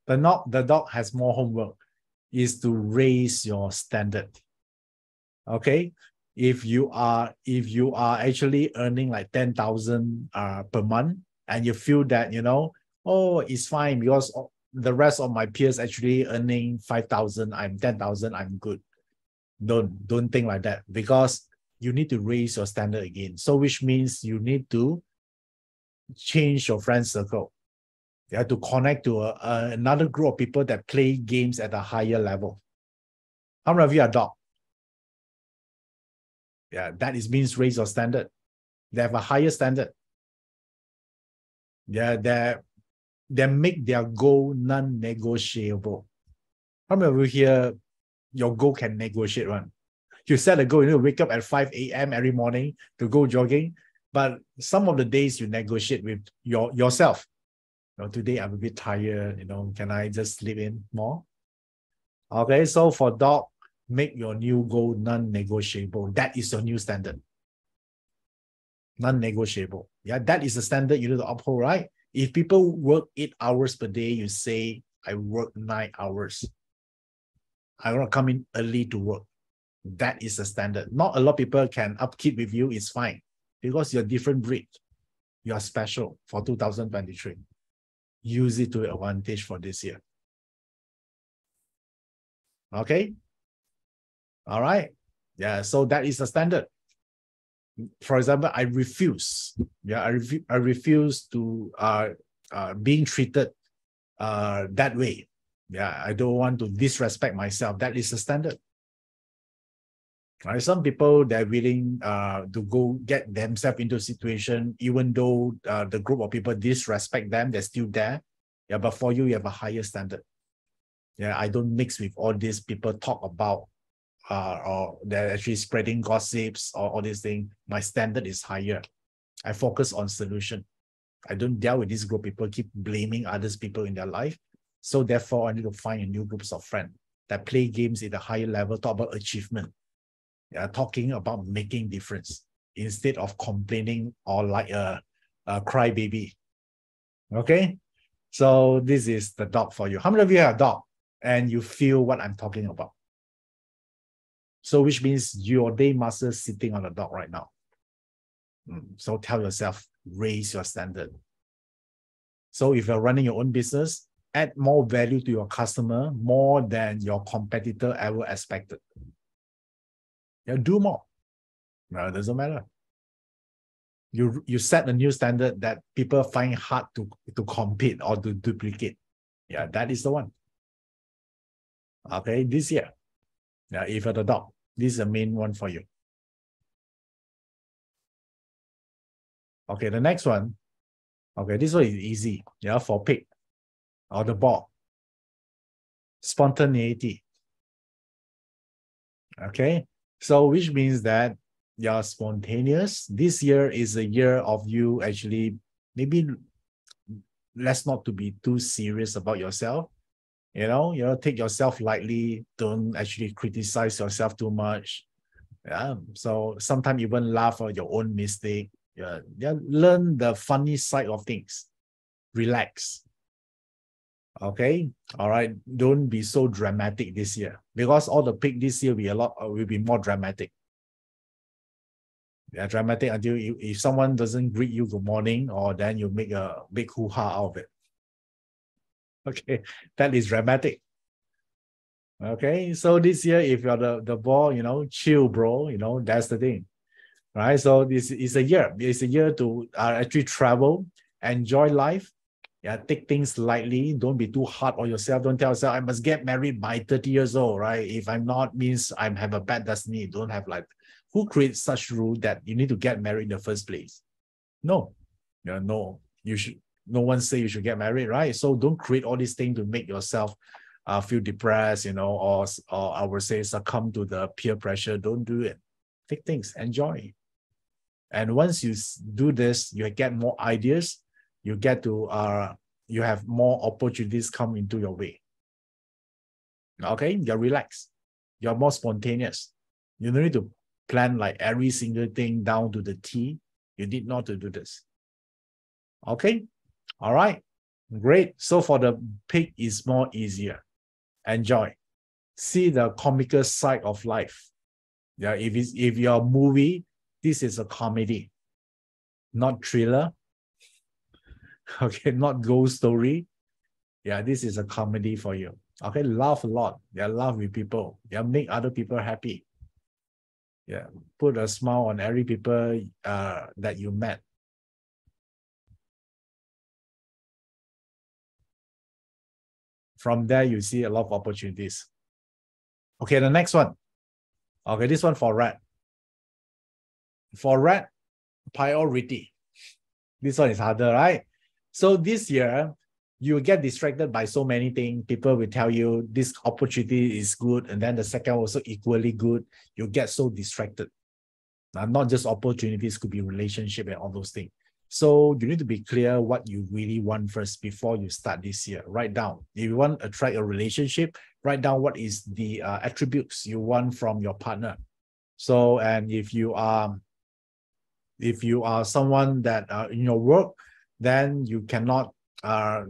Speaker 1: The dog has more homework. is to raise your standard. Okay, if you are actually earning like 10,000 per month, and you feel that, you know, oh, it's fine because the rest of my peers actually earning 5,000, I'm 10,000, I'm good. Don't think like that, because you need to raise your standard again. So which means you need to change your friend circle. You have to connect to another group of people that play games at a higher level. How many of you are dog? Yeah, that means raise your standard. They have a higher standard. Yeah, they make their goal non-negotiable. How many of you here, your goal can negotiate one? You set a goal, you need to wake up at 5 a.m. every morning to go jogging, but some of the days you negotiate with yourself. You know, today I'm a bit tired, you know, can I just sleep in more? Okay, so for dog, make your new goal non-negotiable. That is your new standard. Non-negotiable. Yeah, that is the standard you need to uphold, right? If people work 8 hours per day, you say, I work 9 hours. I want to come in early to work. That is the standard. Not a lot of people can upkeep with you. It's fine, because you're different breed. You are special for 2023. Use it to your advantage for this year. Okay? All right. Yeah, so that is the standard. For example, I refuse. Yeah, I refuse to being treated that way. Yeah, I don't want to disrespect myself. That is the standard. Right? Some people, they're willing to go get themselves into a situation, even though the group of people disrespect them, they're still there. Yeah, but for you, you have a higher standard. Yeah, I don't mix with all these people talk about or they're actually spreading gossips or all these things. My standard is higher. I focus on solution. I don't deal with this group of people, keep blaming others people in their life. So therefore, I need to find a new groups of friends that play games at a higher level, talk about achievement. Yeah, talking about making difference instead of complaining or like a crybaby. Okay, so this is the dog for you. How many of you have a dog and you feel what I'm talking about? So which means your day master sitting on a dog right now. So tell yourself, raise your standard. So if you're running your own business, add more value to your customer, more than your competitor ever expected. Yeah, do more. No, it doesn't matter. You set a new standard that people find hard to compete or to duplicate. Yeah, that is the one. Okay, this year. Yeah, if you're the dog, this is the main one for you. Okay, the next one. Okay, this one is easy. Yeah, for pig or the ball. Spontaneity. Okay, so which means that you're spontaneous. This year is a year of you actually, maybe let's not to be too serious about yourself. You know, take yourself lightly. Don't actually criticize yourself too much. Yeah, so sometimes even laugh at your own mistake. Yeah, learn the funny side of things. Relax. Okay, all right. Don't be so dramatic this year, because all the pig this year will be more dramatic. Yeah, dramatic until if someone doesn't greet you good morning, or then you make a big hoo-ha out of it. Okay, that is dramatic. Okay, so this year, if you're the ball, you know, chill, bro. You know, that's the thing, right? So this is a year. It's a year to actually travel, enjoy life. Yeah, take things lightly. Don't be too hard on yourself. Don't tell yourself I must get married by 30 years old, right? If I'm not, means I have a bad destiny. Don't have like, who creates such rule that you need to get married in the first place? No, yeah, no. You should. No one say you should get married, right? So don't create all these things to make yourself feel depressed, you know, or I would say succumb to the peer pressure. Don't do it. Take things, enjoy. And once you do this, you get more ideas. You get to you have more opportunities come into your way. Okay, you're relaxed. You're more spontaneous. You don't need to plan like every single thing down to the T. You need not to do this. Okay, all right, great. So for the pig is more easier. Enjoy. see the comical side of life. Yeah, if you're a movie, this is a comedy, not thriller. Okay, not ghost story. Yeah, this is a comedy for you. Okay, laugh a lot. Yeah, laugh with people. Yeah, make other people happy. Yeah, put a smile on every people that you met. From there, you see a lot of opportunities. Okay, the next one. Okay, this one for rat. For rat, priority. This one is harder, right? So this year, you get distracted by so many things. People will tell you this opportunity is good, and then the second also equally good. You get so distracted. Now, not just opportunities, could be relationship and all those things. So you need to be clear what you really want first before you start this year. Write down. If you want to attract a relationship, write down what is the attributes you want from your partner. So, and if you are someone that in your work, then you cannot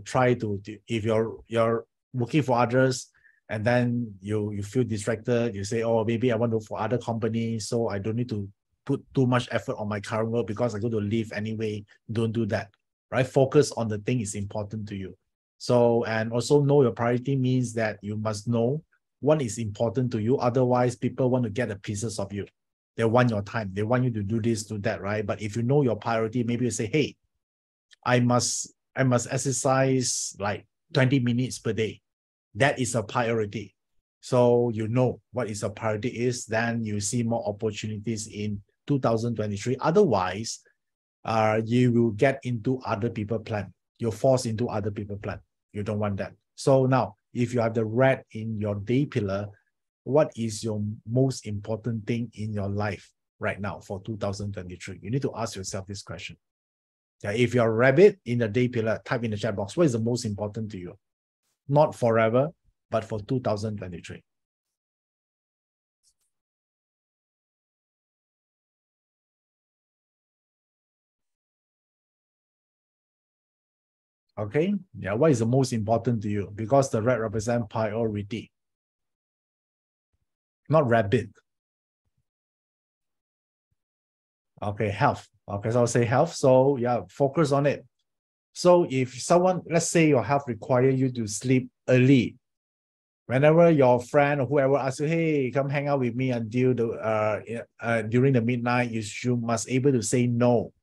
Speaker 1: try to, if you're working for others and then you feel distracted, you say, oh, maybe I want to work for other companies, so I don't need to put too much effort on my current work because I'm going to leave anyway. Don't do that, right? Focus on the thing is important to you. So, and also know your priority means that you must know what is important to you. Otherwise, people want to get the pieces of you. They want your time. They want you to do this, do that, right? But if you know your priority, maybe you say, hey, I must exercise like 20 minutes per day. That is a priority. So you know what is a priority is, then you see more opportunities in 2023. Otherwise, you will get into other people's plan. You're forced into other people's plan. You don't want that. So now, if you have the red in your day pillar, what is your most important thing in your life right now for 2023? You need to ask yourself this question. Yeah, if you're a rabbit in the day pillar, type in the chat box, what is the most important to you? Not forever, but for 2023. Okay, yeah, what is the most important to you? Because the red represents priority, not rabbit. Okay, health. Okay, so I'll say health. So yeah, focus on it. So if someone, let's say your health require you to sleep early, whenever your friend or whoever asks you, hey, come hang out with me until the during the midnight, you must able to say no.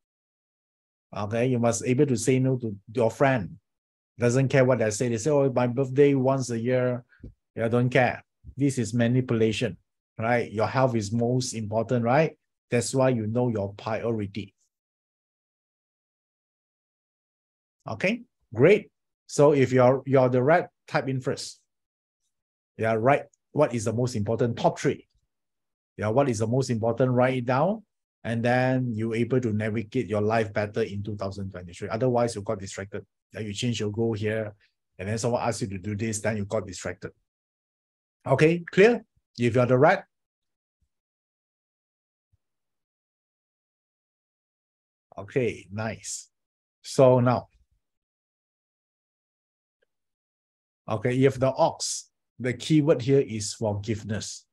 Speaker 1: Okay, you must able to say no to your friend. Doesn't care what they say. They say, oh, my birthday once a year. Yeah, don't care. This is manipulation, right? Your health is most important, right? That's why you know your priority. Okay, great. So if you're the right, type in first. Yeah, right. What is the most important? Top three. Yeah, what is the most important? Write it down. And then you're able to navigate your life better in 2023. Otherwise, you got distracted. You change your goal here, and then someone asks you to do this, then you got distracted. Okay, clear? If you're the right. Okay, nice. So now, okay, if the ox, the keyword here is forgiveness.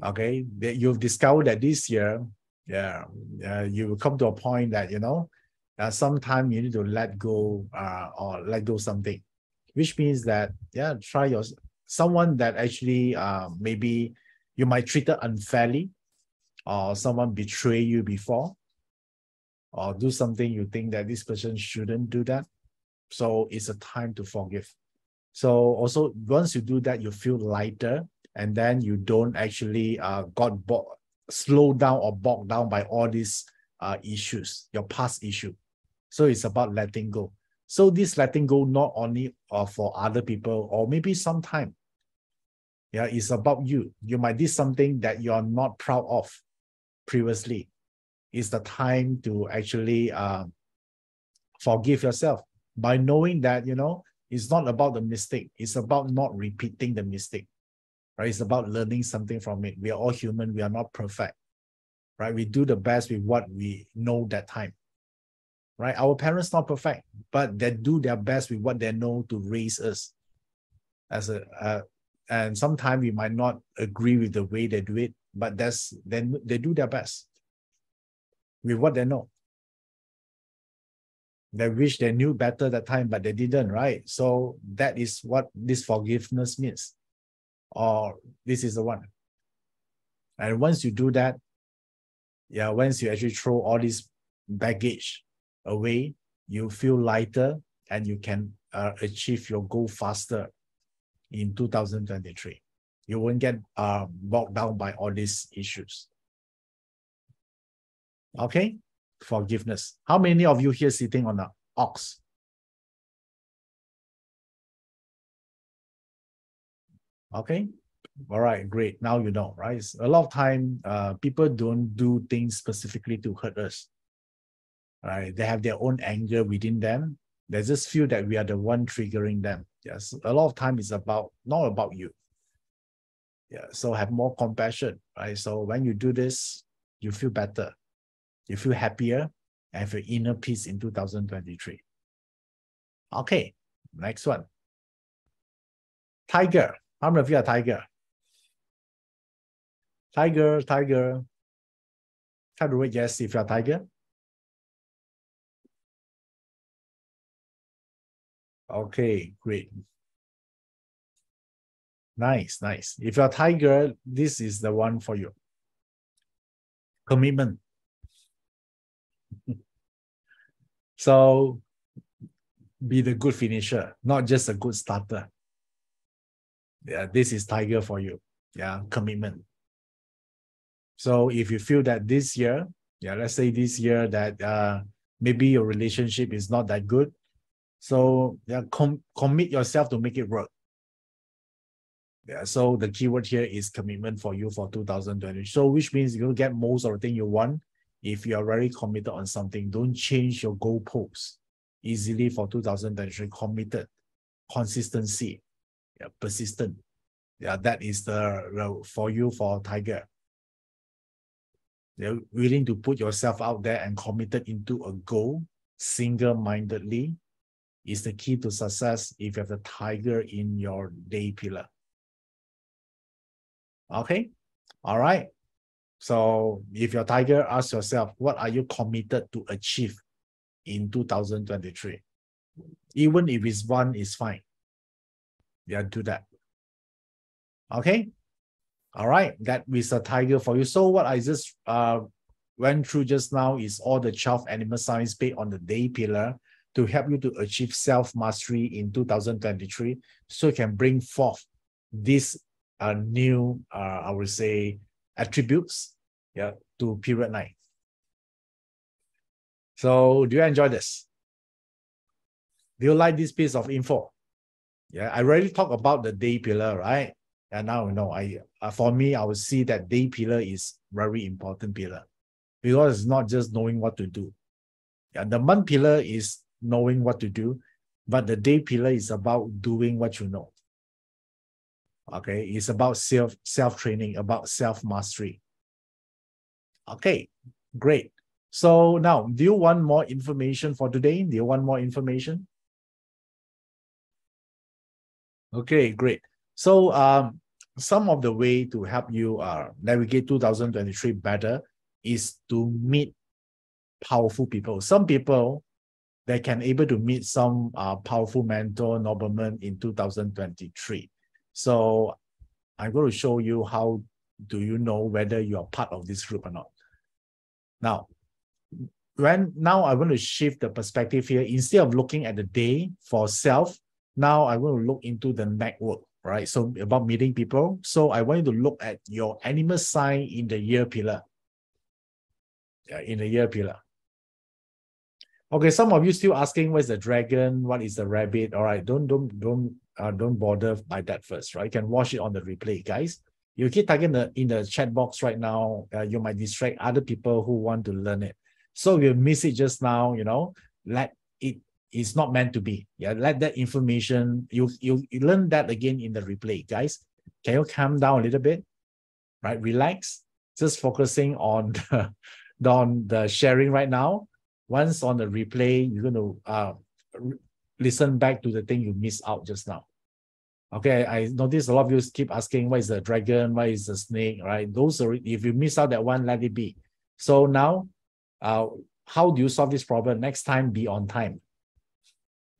Speaker 1: Okay, you've discovered that this year, you will come to a point that, you know, sometimes you need to let go or let go something, which means that, yeah, try someone that actually maybe you might treat it unfairly, or someone betray you before, or do something you think that this person shouldn't do that. So it's a time to forgive. So also, once you do that, you feel lighter, and then you don't actually slowed down or bogged down by all these issues, your past issue. So it's about letting go. So this letting go not only for other people, or maybe sometime, yeah, it's about you. You might do something that you're not proud of previously. It's the time to actually forgive yourself by knowing that, you know, it's not about the mistake. It's about not repeating the mistake, right? It's about learning something from it. We are all human. We are not perfect, right? We do the best with what we know that time, right? Our parents not perfect, but they do their best with what they know to raise us. as and sometimes we might not agree with the way they do it, but then they do their best with what they know. They wish they knew better that time, but they didn't, right? So that is what this forgiveness means, or this is the one. And once you do that, yeah, once you actually throw all this baggage away, you feel lighter and you can achieve your goal faster in 2023. You won't get bogged down by all these issues. Okay, forgiveness. How many of you here sitting on the ox? Okay, all right, great. Now you know, right? A lot of time, people don't do things specifically to hurt us. Right? They have their own anger within them. They just feel that we are the one triggering them. Yes, a lot of time it's not about you. Yeah, so have more compassion, right? So when you do this, you feel better, you feel happier, and have your inner peace in 2023. Okay, next one. Tiger. How many of you are tiger? Tiger. Try to rate yes if you're tiger. Okay, great. Nice. If you're a tiger, this is the one for you. Commitment. So be the good finisher, not just a good starter. Yeah, this is tiger for you. Yeah, commitment. So if you feel that this year, yeah, let's say this year that maybe your relationship is not that good, so yeah, commit yourself to make it work. Yeah, so the keyword here is commitment for you for 2020. So which means you'll get most of the thing you want if you are very committed on something. Don't change your goalposts easily for 2023. Committed, consistency, yeah, persistent. Yeah, that is the for you for tiger. You're willing to put yourself out there and committed into a goal single-mindedly is the key to success if you have the tiger in your day pillar. Okay, all right. So if you're tiger, ask yourself, what are you committed to achieve in 2023? Even if it's one, is fine. Yeah, do that. Okay. All right, that is a tiger for you. So what I just went through just now is all the 12 animal signs based on the day pillar to help you to achieve self-mastery in 2023, so you can bring forth this new, I would say, attributes, yeah, to period 9. So do you enjoy this? Do you like this piece of info? Yeah, I already talked about the day pillar, right? And now, you know, for me, I would see that day pillar is very important pillar, because it's not just knowing what to do. Yeah, the month pillar is knowing what to do, but the day pillar is about doing what you know. Okay, it's about self-training, about self-mastery. Okay, great. So now, do you want more information for today? Do you want more information? Okay, great. So some of the way to help you navigate 2023 better is to meet powerful people. Some people, they can able to meet some powerful mentor noblemen in 2023. So I'm going to show you how do you know whether you are part of this group or not. Now I want to shift the perspective here. Instead of looking at the day for self, now I want to look into the network, right? So about meeting people. So I want you to look at your animal sign in the year pillar. Yeah, in the year pillar. Okay, some of you still asking where's the dragon, what is the rabbit? All right, don't bother by that first, right? You can watch it on the replay, guys. You keep typing in the chat box right now, you might distract other people who want to learn it. So you miss it just now, you know, let it is not meant to be. Yeah, let that information, you learn that again in the replay, guys. Can you calm down a little bit? Right, relax. Just focusing on the sharing right now. Once on the replay, you're going to listen back to the thing you missed out just now. Okay, I noticed a lot of you keep asking, what is the dragon? What is the snake? Right? Those are, if you miss out that one, let it be. So now, how do you solve this problem? Next time, be on time.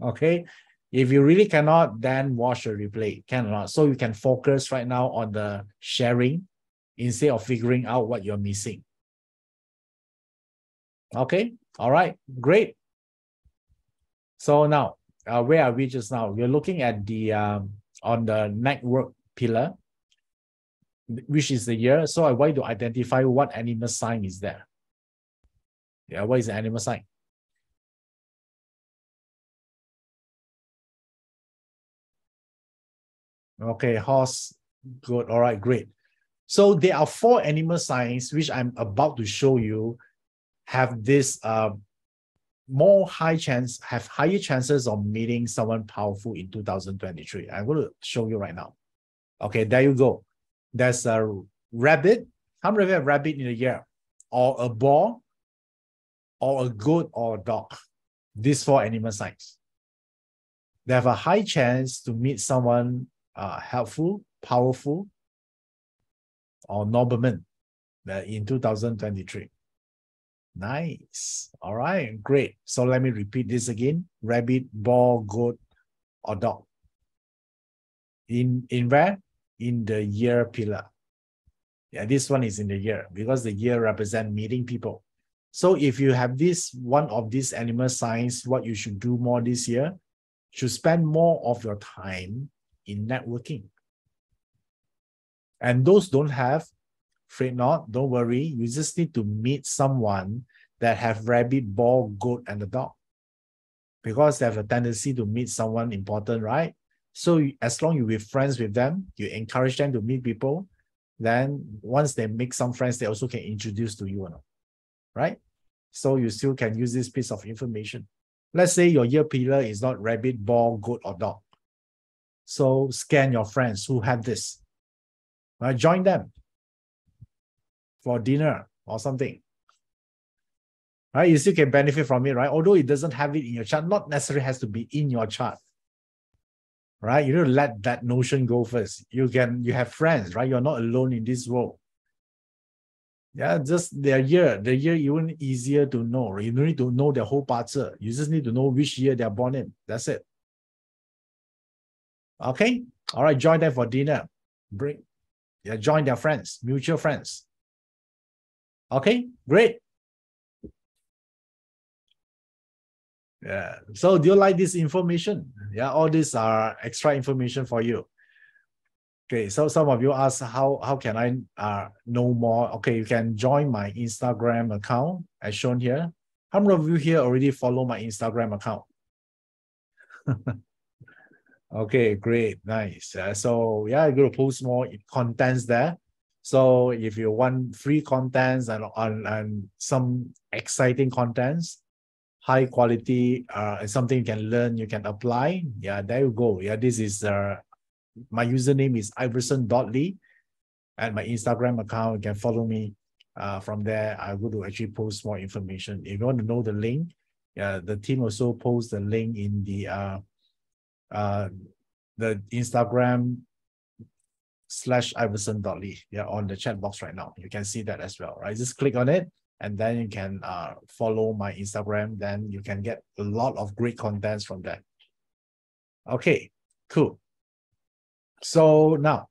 Speaker 1: Okay. If you really cannot, then watch a replay. Cannot. So you can focus right now on the sharing instead of figuring out what you're missing. Okay. All right. Great. So now, where are we just now? We're looking at the on the network pillar, which is the year. So I want you to identify what animal sign is there. Yeah, what is the animal sign? Okay, horse, good. All right, great. So there are 4 animal signs which I'm about to show you have this higher chances of meeting someone powerful in 2023. I'm going to show you right now. Okay, there you go. There's a rabbit. How many of you have rabbit in a year? Or a boar, or a goat, or a dog. These 4 animal signs. They have a high chance to meet someone helpful, powerful, or nobleman in 2023. Nice. All right, great. So let me repeat this again. Rabbit, boar, goat, or dog. In where? In the year pillar. Yeah, this one is in the year because the year represents meeting people. So if you have this one of these animal signs, what you should do more this year, should spend more of your time in networking. And those don't have, fret not, don't worry. You just need to meet someone that have rabbit, boar, goat, and the dog. Because they have a tendency to meet someone important, right? So as long as you're friends with them, you encourage them to meet people, then once they make some friends, they also can introduce to you, right? So you still can use this piece of information. Let's say your year pillar is not rabbit, boar, goat, or dog. So scan your friends who have this. Right? Join them for dinner or something. Right? You still can benefit from it, right? Although it doesn't have it in your chart, not necessarily has to be in your chart. Right? You need to let that notion go first. You have friends, right? You're not alone in this world. Yeah, just their year even easier to know. You don't need to know their whole parts. You just need to know which year they're born in. That's it. Okay. All right. Join them for dinner. Join their friends, mutual friends. Okay. Great. Yeah. So do you like this information? Yeah. All these are extra information for you. Okay, so some of you ask how can I know more? Okay, you can join my Instagram account as shown here. How many of you here already follow my Instagram account? Okay, great, nice. So yeah, I'm going to post more contents there. So if you want free contents and some exciting contents, high quality, something you can learn, you can apply. Yeah, there you go. Yeah, this is my username is Iverson.Lee, and my Instagram account, you can follow me from there. I will to actually post more information. If you want to know the link, the team also posts the link in the Instagram /Iverson.Lee, on the chat box right now. You can see that as well, right? Just click on it and then you can follow my Instagram. Then you can get a lot of great contents from that. Okay, cool. So now,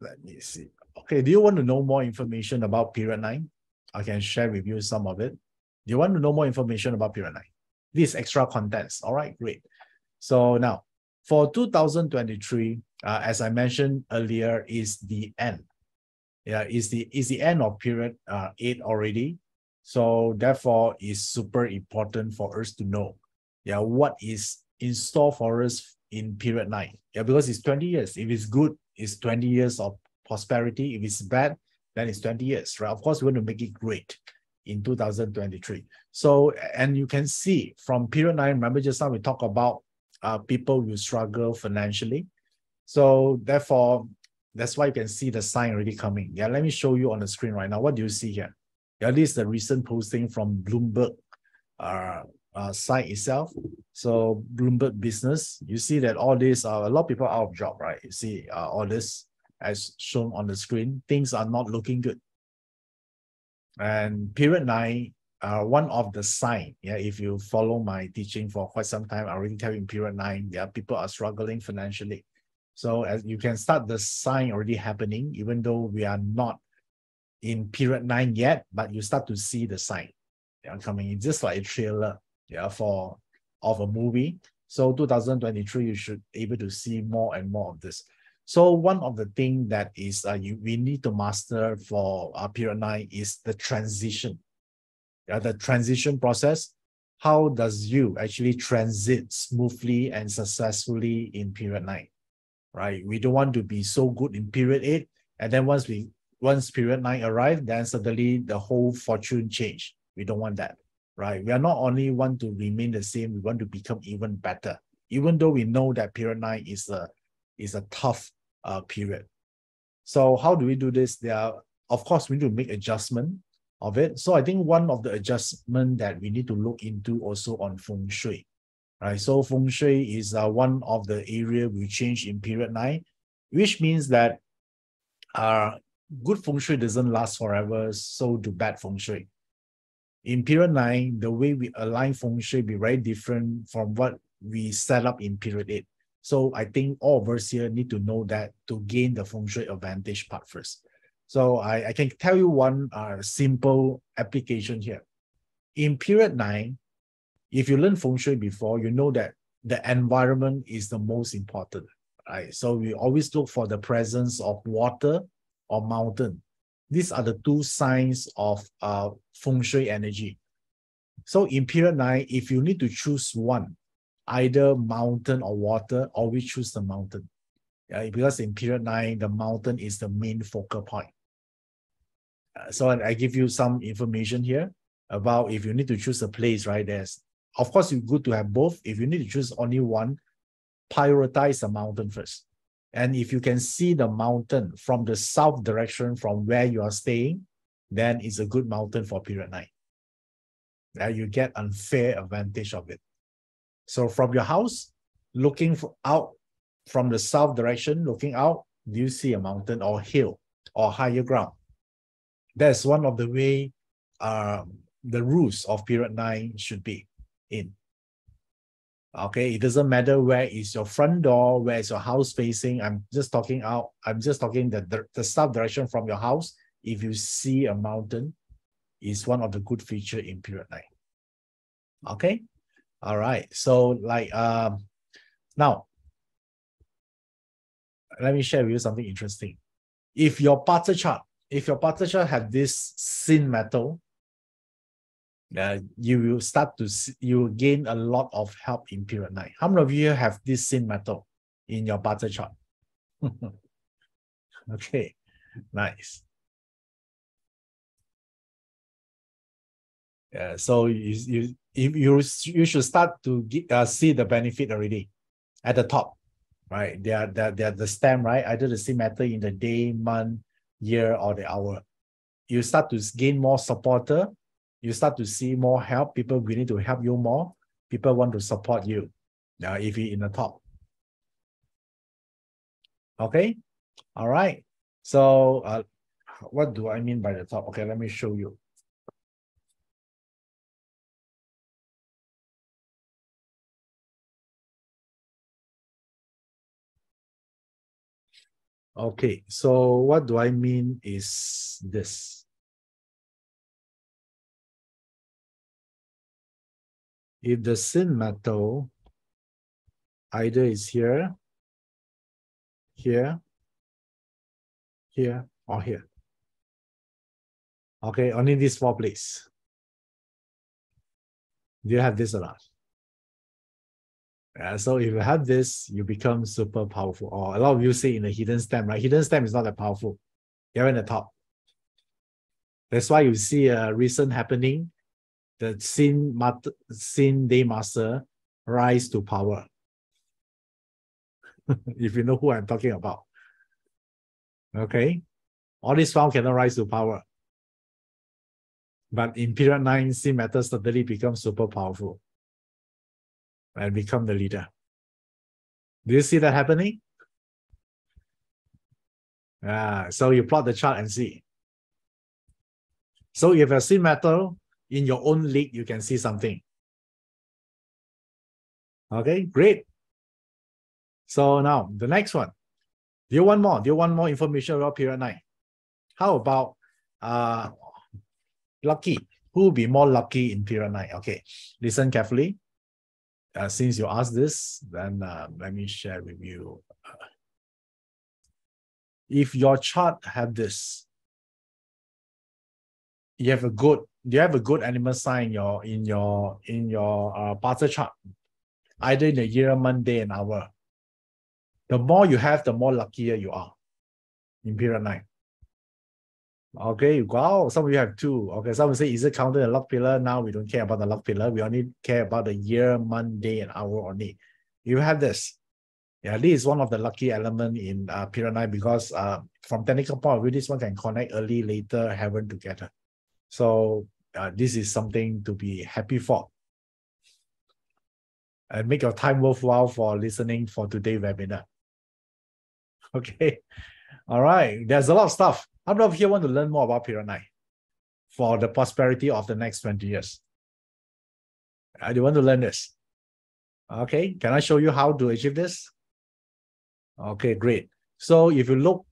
Speaker 1: let me see. Okay, do you want to know more information about period 9? I can share with you some of it. Do you want to know more information about period 9? These extra contents. All right, great. So now, for 2023, as I mentioned earlier, is the end. Yeah, is the end of period 8 already. So therefore, it's super important for us to know, what is in store for us in period 9. Yeah, because it's 20 years. If it's good, it's 20 years of prosperity. If it's bad, then it's 20 years, right? Of course, we want to make it great in 2023. So, and you can see from period 9, remember just now we talked about people who struggle financially. So therefore, that's why you can see the sign already coming. Yeah, let me show you on the screen right now. What do you see here? Yeah, this is the recent posting from Bloomberg site itself. So Bloomberg Business, you see that all these are a lot of people out of job, right? You see all this as shown on the screen. Things are not looking good. And period 9, one of the sign, yeah, if you follow my teaching for quite some time, I already tell you in period 9, yeah, people are struggling financially. So as you can start the sign already happening, even though we are not in period 9 yet, but you start to see the sign, yeah, coming in, just like a trailer, yeah, of a movie. So 2023, you should able to see more and more of this. So one of the things that is we need to master for period 9 is the transition. Yeah, the transition process. How does you actually transit smoothly and successfully in period 9? Right? We don't want to be so good in period 8, and then once period 9 arrives, then suddenly the whole fortune change. We don't want that. Right? We are not only want to remain the same, we want to become even better. Even though we know that period 9 is a tough period. So how do we do this? Of course, we need to make adjustment of it. So I think one of the adjustment that we need to look into also on feng shui, right? So feng shui is one of the area we change in period 9, which means that good feng shui doesn't last forever, so do bad feng shui. In period 9, the way we align feng shui be very different from what we set up in period 8. So I think all of us here need to know that to gain the feng shui advantage part first. So I can tell you one simple application here. In period 9, if you learn feng shui before, you know that the environment is the most important, right? So we always look for the presence of water or mountain. These are the two signs of feng shui energy. So in period 9, if you need to choose one, either mountain or water, always choose the mountain. Yeah, because in period 9, the mountain is the main focal point. So I give you some information here about if you need to choose a place, right? Of course, it's good to have both. If you need to choose only one, prioritize the mountain first. And if you can see the mountain from the south direction from where you are staying, then it's a good mountain for period 9. You get unfair advantage of it. So from your house, looking out from the south direction, looking out, do you see a mountain or hill or higher ground? That's one of the way the rules of period 9 should be in. Okay, it doesn't matter where is your front door, where is your house facing. I'm just talking the south direction from your house. If you see a mountain, is one of the good feature in period 9. Okay, all right. So like now, let me share with you something interesting. If your Pata chart have this sin metal, you will gain a lot of help in period 9. How many of you have this sin metal in your Pata chart? Okay, nice. Yeah, so you should start to see the benefit already at the top, right? They are the stem, right? Either the sin metal in the day, month, year, or the hour. You start to gain more supporter. You start to see more help. People willing to help you more. People want to support you if you're in the top. Okay? All right. So what do I mean by the top? Okay, let me show you. Okay, so what do I mean is this. If the sin metal either is here, here, here, or here. Okay, only these 4 places. Do you have this or not? So if you have this, you become super powerful. Or a lot of you say in the hidden stem, right? Hidden stem is not that powerful. You're in the top. That's why you see a recent happening, the Sin Day Master rise to power. If you know who I'm talking about. Okay? All these found cannot rise to power. But in period 9, Sin Matter suddenly becomes super powerful. and become the leader. Do you see that happening? So you plot the chart and see. So if you see metal in your own league, you can see something. Okay, great. So now the next one. Do you want more? Do you want more information about period 9? How about lucky? Who will be more lucky in period 9? Okay, listen carefully. Since you asked this, then let me share with you. If your chart have this, you have a good. Do you have a good animal sign in your parser chart? Either in the year, month, day, and hour. The more you have, the more luckier you are in period 9. Okay, wow, some of you have 2. Okay, some will say, is it counted a luck pillar? Now we don't care about the luck pillar. We only care about the year, month, day, and hour only. You have this. Yeah, this is one of the lucky element in period 9 because from technical point of view, this one can connect early, later, heaven together. So this is something to be happy for. And make your time worthwhile for listening for today's webinar. Okay. All right. There's a lot of stuff. How many of you want to learn more about period 9 for the prosperity of the next 20 years? Do you want to learn this? Okay. Can I show you how to achieve this? Okay, great. So if you look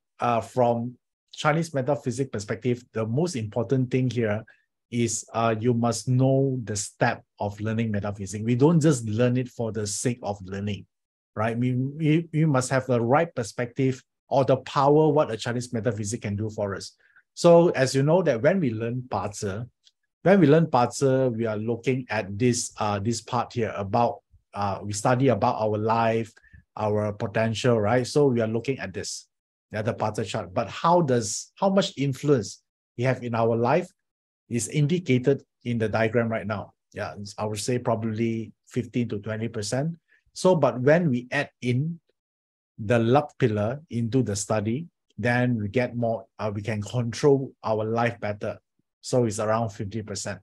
Speaker 1: from Chinese metaphysics perspective, the most important thing here is you must know the step of learning metaphysics. We don't just learn it for the sake of learning, right? We must have the right perspective or the power what a Chinese metaphysics can do for us. So as you know that when we learn parser, we are looking at this part here about we study about our life, our potential, right? So we are looking at this, the parser chart. But how much influence we have in our life is indicated in the diagram right now. Yeah, I would say probably 15 to 20%. So, but when we add in the luck pillar into the study, then we get more, we can control our life better. So it's around 50%.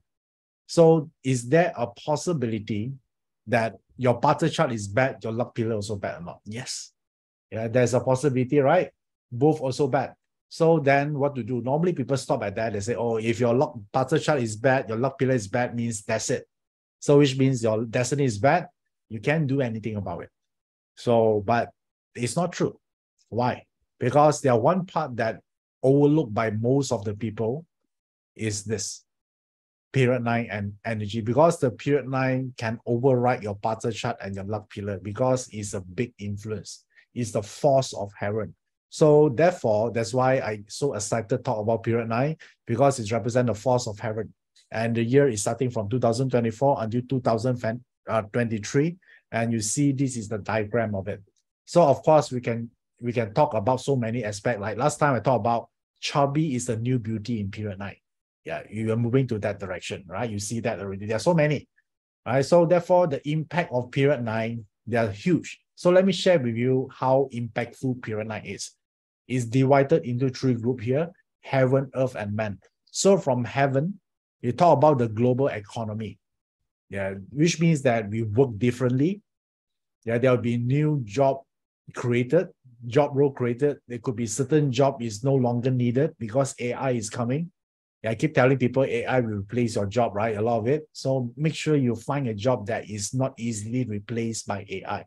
Speaker 1: So is there a possibility that your parser chart is bad, your luck pillar also bad or not? Yes. Yeah, there's a possibility, right? Both also bad. So then what to do? Normally people stop at that. They say, oh, if your luck parser chart is bad, your luck pillar is bad, means that's it. So which means your destiny is bad. You can't do anything about it. So, but it's not true. Why? Because there are one part that overlooked by most of the people is this period 9 and energy, because the period 9 can override your parser chart and your luck pillar because it's a big influence. It's the force of heaven. So therefore, that's why I so excited to talk about period 9, because it represents the force of heaven. And the year is starting from 2024 until 2023. And you see, this is the diagram of it. So of course, we can talk about so many aspects. Like last time I talked about chubby is the new beauty in period 9. Yeah, you are moving to that direction, right? You see that already. There are so many, right? So therefore, the impact of period 9, they are huge. So let me share with you how impactful period 9 is. It's divided into 3 groups here: heaven, earth, and man. So from heaven, you talk about the global economy. Yeah, which means that we work differently. Yeah, there will be new job created, job role created. There could be certain job is no longer needed because AI is coming. Yeah, I keep telling people AI will replace your job, right? A lot of it. So make sure you find a job that is not easily replaced by AI.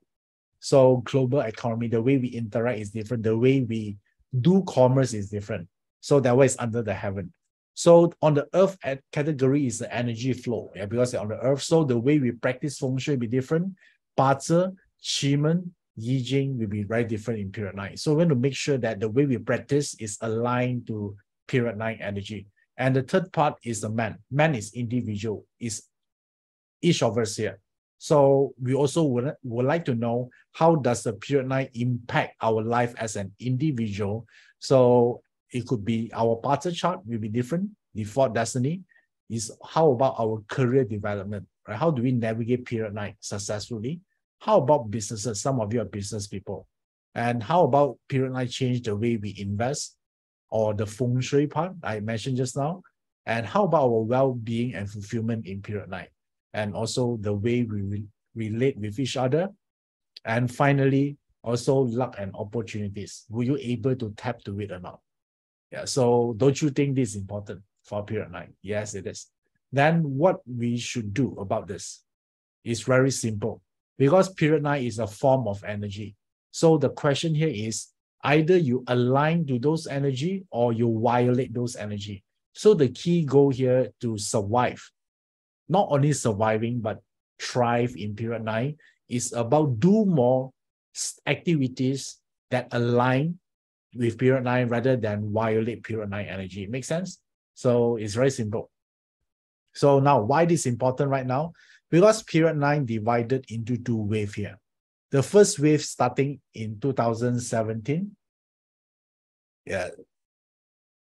Speaker 1: So global economy, the way we interact is different. The way we do commerce is different. So that way it's under the heaven. So on the earth category is the energy flow, yeah, because on the earth. So the way we practice feng shui will be different. Parser, Qi, Yi Jing will be very different in period 9. So we want to make sure that the way we practice is aligned to period 9 energy. And the third part is the man. Man is individual, is each of us here. So we also would like to know, how does the period 9 impact our life as an individual? So it could be our parser chart will be different. Default destiny is how about our career development, right? How do we navigate period 9 successfully? How about businesses? Some of you are business people. And how about period 9 change the way we invest, or the feng shui part I mentioned just now? And how about our well-being and fulfillment in period 9? And also the way we relate with each other. And finally, also luck and opportunities. Were you able to tap to it or not? Yeah, so don't you think this is important for period 9? Yes, it is. Then what we should do about this is very simple, because period 9 is a form of energy. So the question here is either you align to those energy or you violate those energy. So the key goal here to survive, not only surviving, but thrive in period 9 is about do more activities that align with period 9 rather than violate period 9 energy. Make sense? So it's very simple. So now why this is important right now? Because period 9 divided into two waves here. The first wave starting in 2017. Yeah,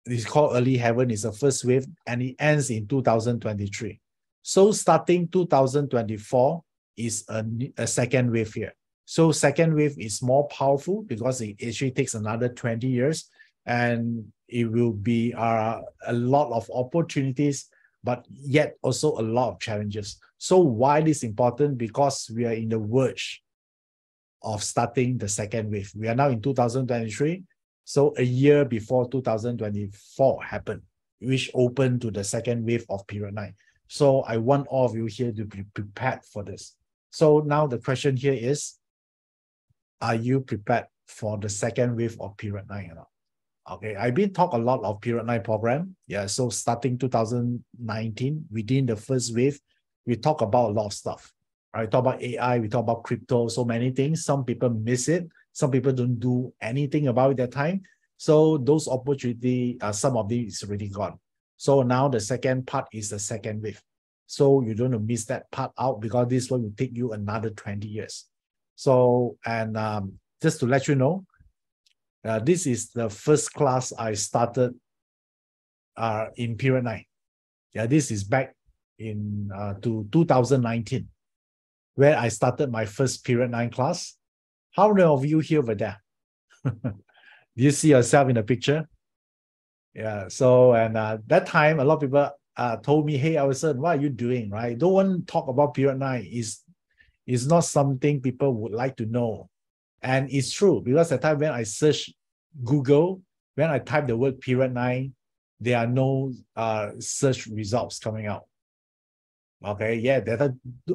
Speaker 1: it's called early heaven, is the first wave, and it ends in 2023. So starting 2024 is a second wave here. So second wave is more powerful because it actually takes another 20 years, and it will be a lot of opportunities, but yet also a lot of challenges. So why this is important? Because we are in the verge of starting the second wave. We are now in 2023. So a year before 2024 happened, which opened to the second wave of period 9. So I want all of you here to be prepared for this. So now the question here is, are you prepared for the second wave of period 9 or not? Okay, I've been talking a lot of period 9 program. Yeah, so starting 2019, within the first wave, we talk about a lot of stuff. Right? We talk about AI, we talk about crypto, so many things. Some people miss it. Some people don't do anything about it that time. So those opportunity, some of these is already gone. So now the second part is the second wave. So you don't miss that part out, because this one will take you another 20 years. So, and just to let you know, this is the first class I started in period 9. Yeah, this is back in to 2019, where I started my first period 9 class. How many of you here were there? Do you see yourself in the picture? Yeah, so, and that time, a lot of people told me, hey, Iverson, what are you doing, right? Don't want to talk about period 9. It's not something people would like to know. And it's true, because at the time when I search Google, when I type the word period 9, there are no search results coming out. Okay, yeah,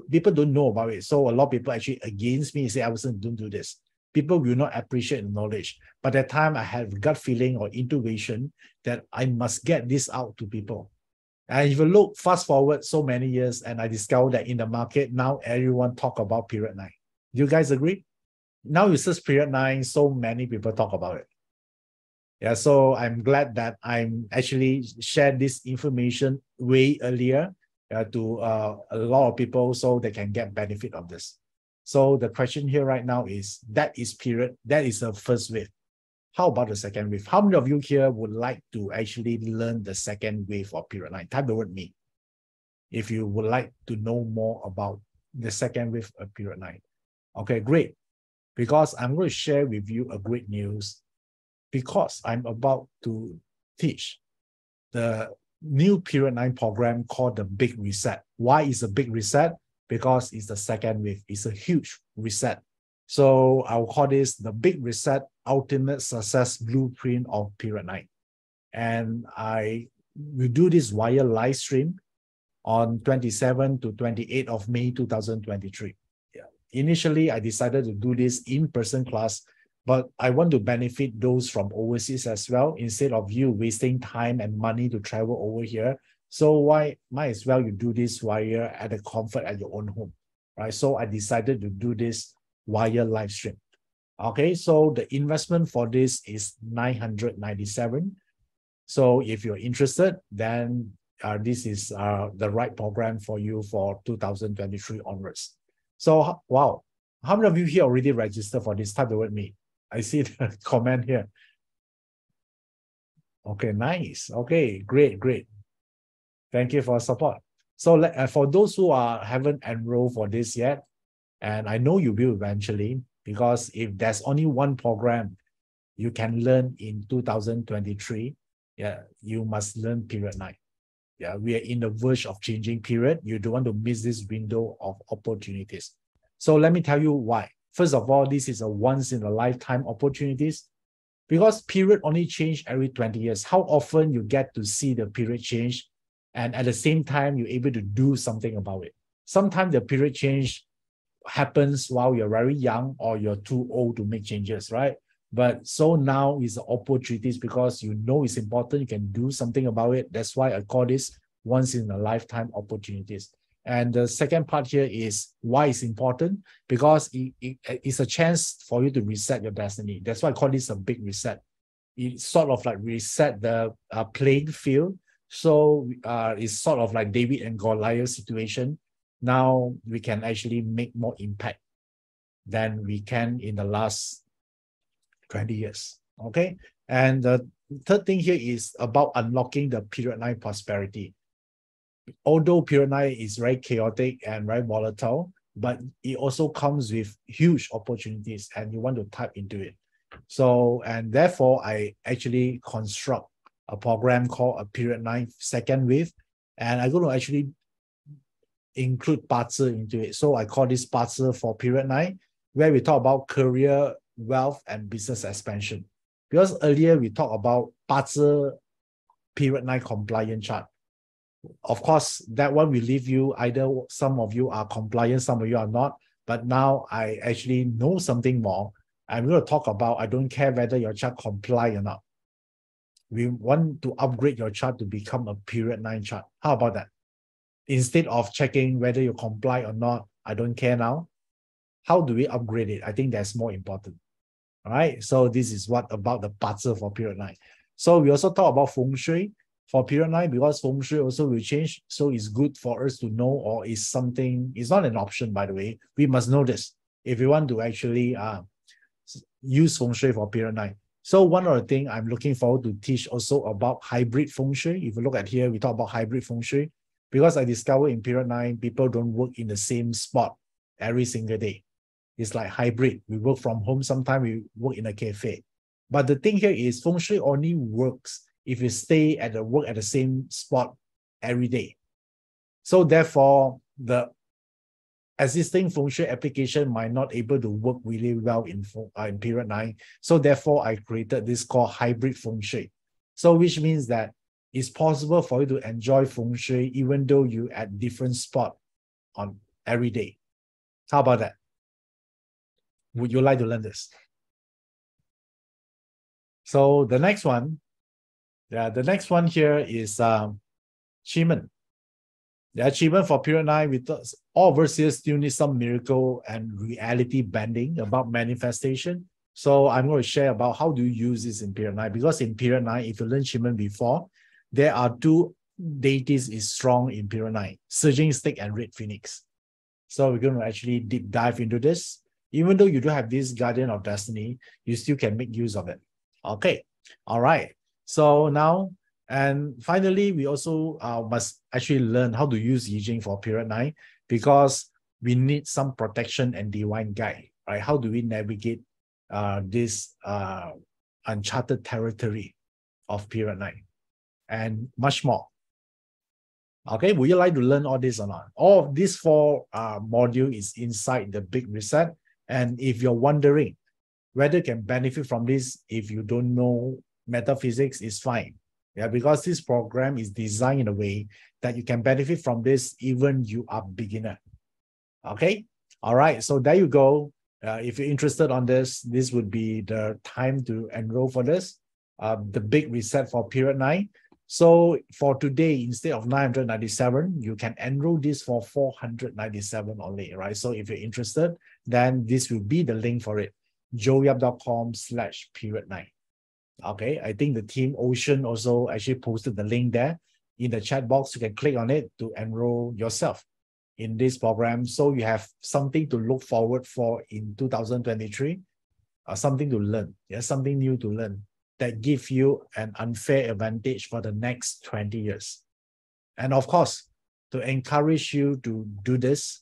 Speaker 1: people don't know about it. So a lot of people actually against me say, Iverson, don't do this. People will not appreciate the knowledge. But at that time, I had gut feeling or intuition that I must get this out to people. And if you look fast forward so many years, and I discovered that in the market, now everyone talk about period 9. Do you guys agree? Now you search period 9, so many people talk about it. Yeah, so I'm glad that I'm actually shared this information way earlier to a lot of people, so they can get benefit of this. So the question here right now is, that is period, that is the first wave. How about the second wave? How many of you here would like to actually learn the second wave of period 9? Type the word me if you would like to know more about the second wave of period 9. Okay, great. Because I'm going to share with you a great news, because I'm about to teach the new period 9 program called the Big Reset. Why is a big reset? Because it's the second wave. It's a huge reset. So I'll call this the Big Reset Ultimate Success Blueprint of period 9. And I will do this via live stream on 27 to 28 of May 2023. Yeah. Initially, I decided to do this in-person class, but I want to benefit those from overseas as well, instead of you wasting time and money to travel over here. So why might as well you do this via at the comfort at your own home, right? So I decided to do this via live stream. Okay, so the investment for this is $997. So if you're interested, then this is the right program for you for 2023 onwards. So, wow, how many of you here already registered for this? Type the word me. I see the comment here. Okay, nice. Okay, great, great. Thank you for support. So for those who haven't enrolled for this yet, and I know you will eventually, because if there's only one program you can learn in 2023, yeah, you must learn period 9. Yeah, we are in the verge of changing period. You don't want to miss this window of opportunities. So let me tell you why. First of all, this is a once in a lifetime opportunities because period only change every 20 years. How often you get to see the period change and at the same time you're able to do something about it. Sometimes the period change happens while you're very young or you're too old to make changes, right? But so now is the opportunities because you know it's important, you can do something about it. That's why I call this once in a lifetime opportunities. And the second part here is why it's important, because it's a chance for you to reset your destiny. That's why I call this a big reset. It sort of like reset the playing field. So it's sort of like David and Goliath situation. Now we can actually make more impact than we can in the last 20 years. Okay. And the third thing here is about unlocking the period 9 prosperity. Although period 9 is very chaotic and very volatile, but it also comes with huge opportunities and you want to tap into it. So, and therefore I actually construct a program called a period 9 second wave, and I'm going to actually include parts into it. So I call this parts for period 9, where we talk about career, wealth, and business expansion. Because earlier we talked about parts period 9 compliant chart. Of course, that one will leave you either some of you are compliant, some of you are not. But now I actually know something more. I'm going to talk about, I don't care whether your chart comply or not. We want to upgrade your chart to become a period 9 chart. How about that? Instead of checking whether you comply or not, I don't care now. How do we upgrade it? I think that's more important. All right. So this is what about the parts for period 9. So we also talk about feng shui for period 9 because feng shui also will change. So it's good for us to know, or is something, it's not an option, by the way. We must know this if we want to actually use feng shui for period 9. So one of the things I'm looking forward to teach also about hybrid feng shui. If you look at here, we talk about hybrid feng shui because I discovered in period 9, people don't work in the same spot every single day. It's like hybrid. We work from home. Sometimes we work in a cafe. But the thing here is feng shui only works if you stay at the work at the same spot every day. So therefore, the existing feng shui application might not able to work really well in period 9. So therefore, I created this called hybrid feng shui. So which means that it's possible for you to enjoy feng shui even though you at different spot on every day. How about that? Would you like to learn this? So the next one, the next one here is achievement. The achievement for period 9, with all of us here still need some miracle and reality bending about manifestation. So I'm going to share about how do you use this in period 9, because in period 9, if you learn achievement before, there are two deities is strong in period 9, surging stick and red phoenix. So we're going to actually deep dive into this. Even though you don't have this guardian of destiny, you still can make use of it. Okay. All right. So now, and finally, we also must actually learn how to use I Ching for period 9, because we need some protection and divine guide, right? How do we navigate this uncharted territory of period 9 and much more? Okay, would you like to learn all this or not? All of these 4 modules is inside the big reset. And if you're wondering whether you can benefit from this, if you don't know metaphysics, is fine. Yeah, because this program is designed in a way that you can benefit from this even you are beginner. Okay. All right. So there you go. If you're interested on this, this would be the time to enroll for this. The big reset for period 9. So for today, instead of 997, you can enroll this for 497 only, right? So if you're interested, then this will be the link for it. joeyup.com/period 9. Okay, I think the team Ocean also actually posted the link there in the chat box. You can click on it to enroll yourself in this program. So you have something to look forward for in 2023, something to learn. Yes, something new to learn that give you an unfair advantage for the next 20 years. And of course, to encourage you to do this,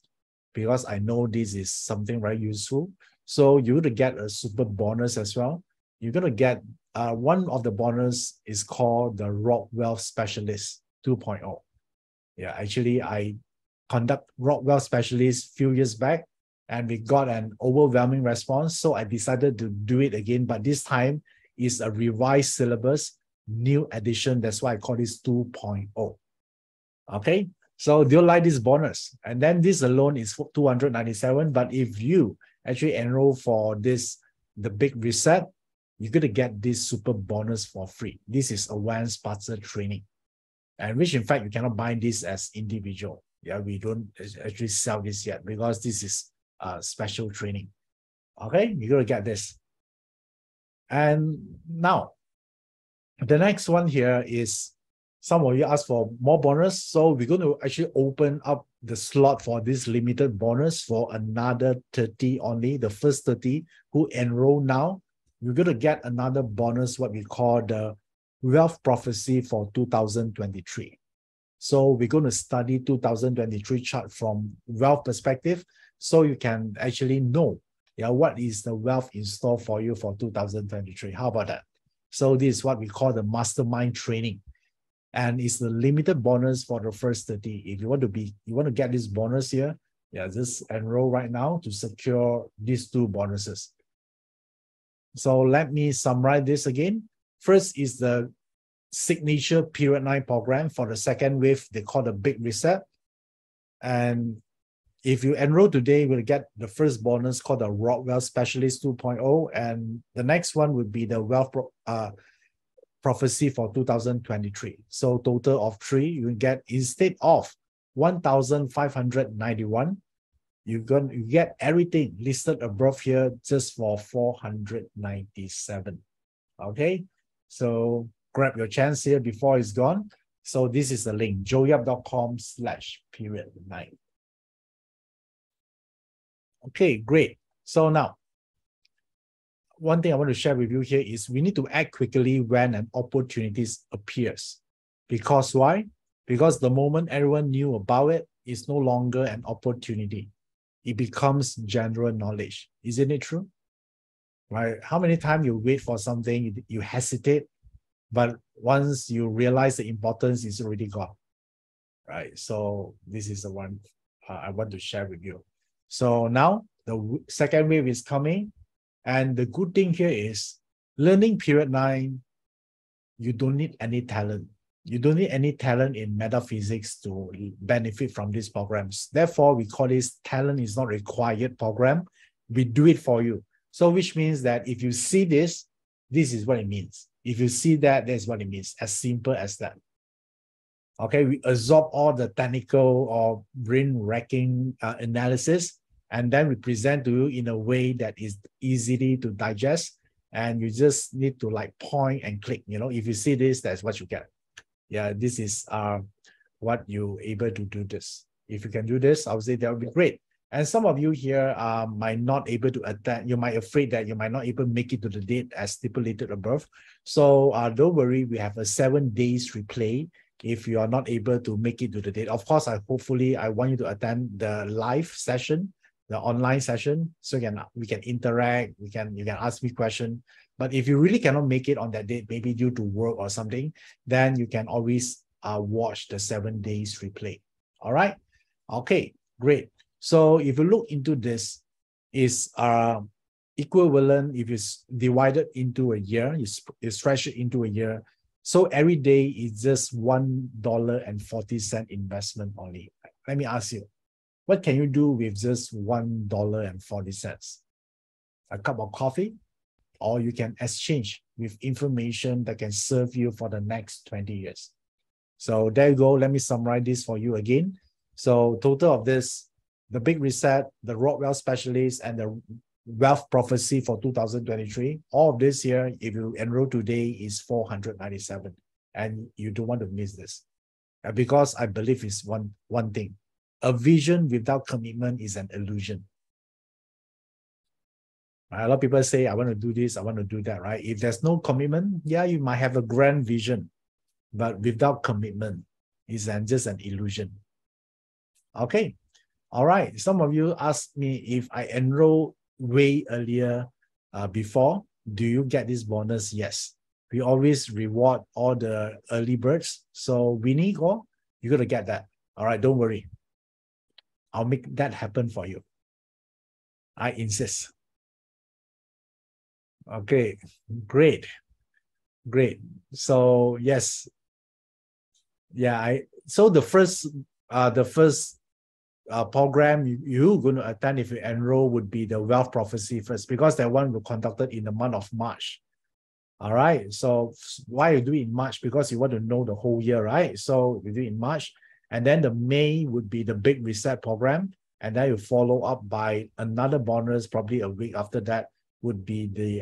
Speaker 1: because I know this is something very useful. So you're going to get a super bonus as well. You're going to get one of the bonus is called the Rock Wealth Specialist 2.0. Yeah, actually, I conduct Rock Wealth Specialist few years back, and we got an overwhelming response. So I decided to do it again, but this time is a revised syllabus, new edition. That's why I call this 2.0. Okay, so do you like this bonus? And then this alone is 297. But if you actually enroll for this, the big reset, you're going to get this super bonus for free. This is advanced sponsor training, and which in fact you cannot buy this as individual. Yeah, we don't actually sell this yet because this is special training. Okay, you're going to get this. And now, the next one here is, some of you asked for more bonus. So we're going to actually open up the slot for this limited bonus for another 30 only. The first 30 who enroll now, you're going to get another bonus, what we call the Wealth Prophecy for 2023. So we're going to study 2023 chart from wealth perspective, so you can actually know, yeah, what is the wealth in store for you for 2023. How about that? So this is what we call the mastermind training, and it's the limited bonus for the first 30. If you want to get this bonus here, yeah, just enroll right now to secure these two bonuses. So let me summarize this again. First is the signature period 9 program. For the second wave, they call the big reset. And if you enroll today, you will get the first bonus called the Wealth Specialist 2.0, and the next one would be the Wealth Prophecy for 2023. So total of 3, you will get, instead of 1,591, you get everything listed above here just for 497. Okay, so grab your chance here before it's gone. So this is the link, joeyup.com/period9. Okay, great. So now, one thing I want to share with you here is we need to act quickly when an opportunity appears. Because why? Because the moment everyone knew about it, it's no longer an opportunity. It becomes general knowledge. Isn't it true? Right? How many times you wait for something, you hesitate, but once you realize the importance, it's already gone. Right? So this is the one I want to share with you. So now the second wave is coming. And the good thing here is, learning period 9, you don't need any talent. You don't need any talent in metaphysics to benefit from these programs. Therefore, we call this talent is not required program. We do it for you. So which means that if you see this, this is what it means. If you see that, that's what it means. As simple as that. Okay, we absorb all the technical or brain-racking analysis, and then we present to you in a way that is easily to digest, and you just need to like point and click. You know, if you see this, that's what you get. Yeah, this is what you're able to do this. If you can do this, I would say that would be great. And some of you here might not able to attend. You might afraid that you might not able to make it to the date as stipulated above. So don't worry, we have a 7 days replay if you are not able to make it to the date. Of course, hopefully I want you to attend the live session, the online session, so we can interact, you can ask me questions. But if you really cannot make it on that date, maybe due to work or something, then you can always watch the 7 days replay. All right. Okay, great. So if you look into this, is equivalent if it's divided into a year, you stretch it into a year. So every day is just $1.40 investment only. Let me ask you, what can you do with just $1.40? A cup of coffee? Or you can exchange with information that can serve you for the next 20 years. So there you go. Let me summarize this for you again. So total of this, the big reset, the Wealth Specialist, and the Wealth Prophecy for 2023, all of this here, if you enroll today, is 497. And you don't want to miss this. Because I believe it's one thing. A vision without commitment is an illusion. A lot of people say, I want to do this, I want to do that, right? If there's no commitment, yeah, you might have a grand vision, but without commitment, it's just an illusion. Okay. All right. Some of you asked me if I enroll way earlier before, do you get this bonus? Yes. We always reward all the early birds. So Winnie, you're going to get that. All right. Don't worry. I'll make that happen for you. I insist. Okay, great. Great. So yes. Yeah, so the first program you're going to attend if you enroll would be the Wealth Prophecy first, because that one will conducted in the month of March. All right. So why you do it in March? Because you want to know the whole year, right? So we do it in March. And then the May would be the Big Reset program. And then you follow up by another bonus, probably a week after that, would be the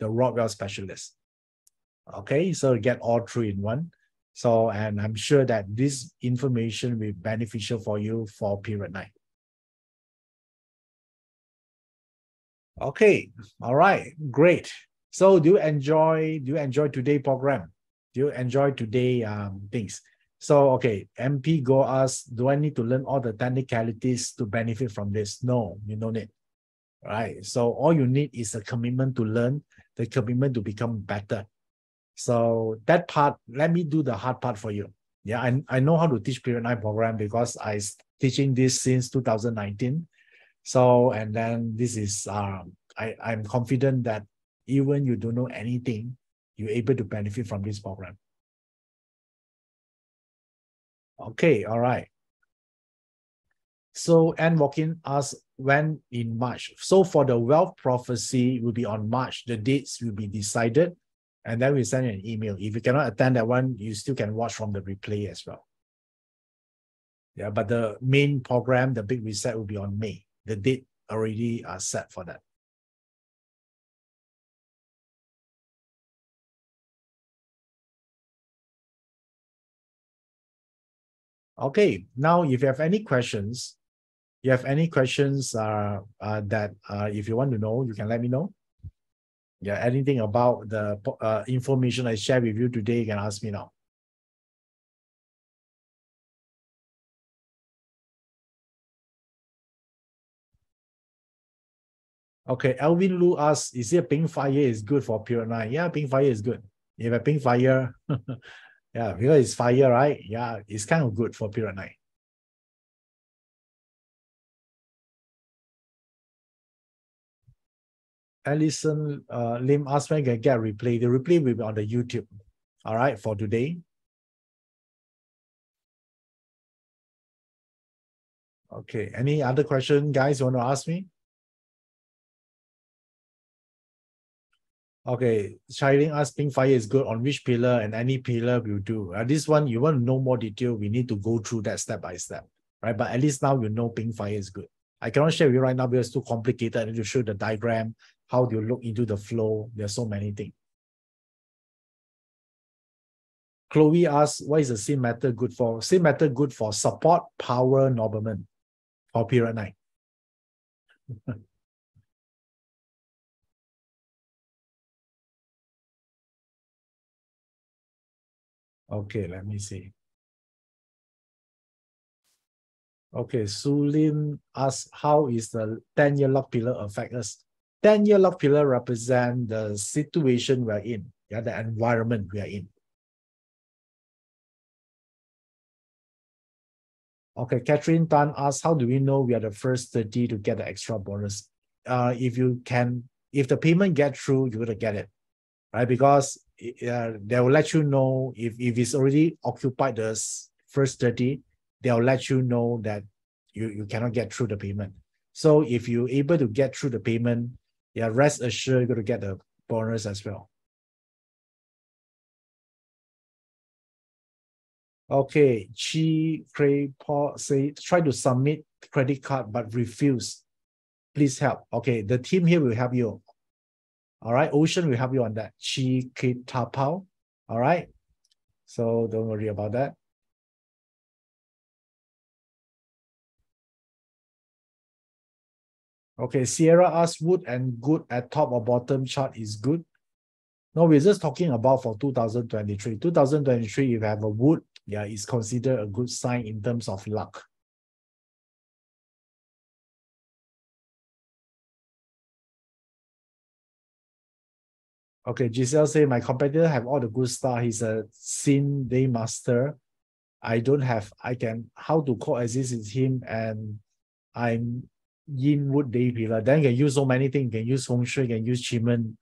Speaker 1: Rodwell Specialist. Okay, so get all three in one. So, and I'm sure that this information will be beneficial for you for period 9. Okay, all right, great. So do you enjoy today's program? Do you enjoy today things? So, okay, MP go ask, do I need to learn all the technicalities to benefit from this? No, you don't need. Right. So all you need is a commitment to learn, the commitment to become better. So that part, let me do the hard part for you. Yeah, I know how to teach period 9 program because I teaching this since 2019. So, and then this is, I'm confident that even you don't know anything, you're able to benefit from this program. Okay, all right. So, Anne Walkin asks, when in March? So for the Wealth Prophecy, will be on March. The dates will be decided. And then we send you an email. If you cannot attend that one, you still can watch from the replay as well. Yeah, but the main program, the Big Reset, will be on May. The date already set for that. Okay, now if you have any questions, that if you want to know, you can let me know. Yeah, anything about the information I share with you today, you can ask me now. Okay, Alvin Lu asks, is it pink fire is good for period 9? Yeah, pink fire is good. If a pink fire, yeah, because it's fire, right? Yeah, it's kind of good for period 9. Alison Lim asked when you can get a replay. The replay will be on the YouTube. All right, for today. Okay, any other question, guys, you want to ask me? Okay, Shiring asked pink fire is good on which pillar, and any pillar will do. This one, you want to know more detail, we need to go through that step by step, right? But at least now you know pink fire is good. I cannot share with you right now because it's too complicated. I need to show the diagram, how do you look into the flow. There's so many things. Chloe asks, what is the same method good for? Same method good for support, power, nobleman for period 9. Okay, let me see. Okay, Sulin asks, how is the 10-year luck pillar affect us? 10-year luck pillar represent the situation we're in, yeah, the environment we are in. Okay, Catherine Tan asks, how do we know we are the first 30 to get the extra bonus? If the payment get through, you're gonna get it, right? Because they will let you know if it's already occupied the first 30, they'll let you know that you cannot get through the payment. So if you're able to get through the payment, yeah, rest assured you're going to get the bonus as well. Okay, Chi Cray Paul say try to submit credit card but refuse. Please help. Okay, the team here will help you. All right, Ocean will help you on that. Chi Cray Tapao. All right. So don't worry about that. Okay, Sierra asks, wood and good at top or bottom chart is good. No, we're just talking about for 2023. 2023, if you have a wood, yeah, it's considered a good sign in terms of luck. Okay, Giselle say, my competitor have all the good stuff. He's a Sin Day Master. I don't have, how to coexist with him, and I'm yin wood day pillar. Then you can use so many things. You can use feng shui, you can use qigong.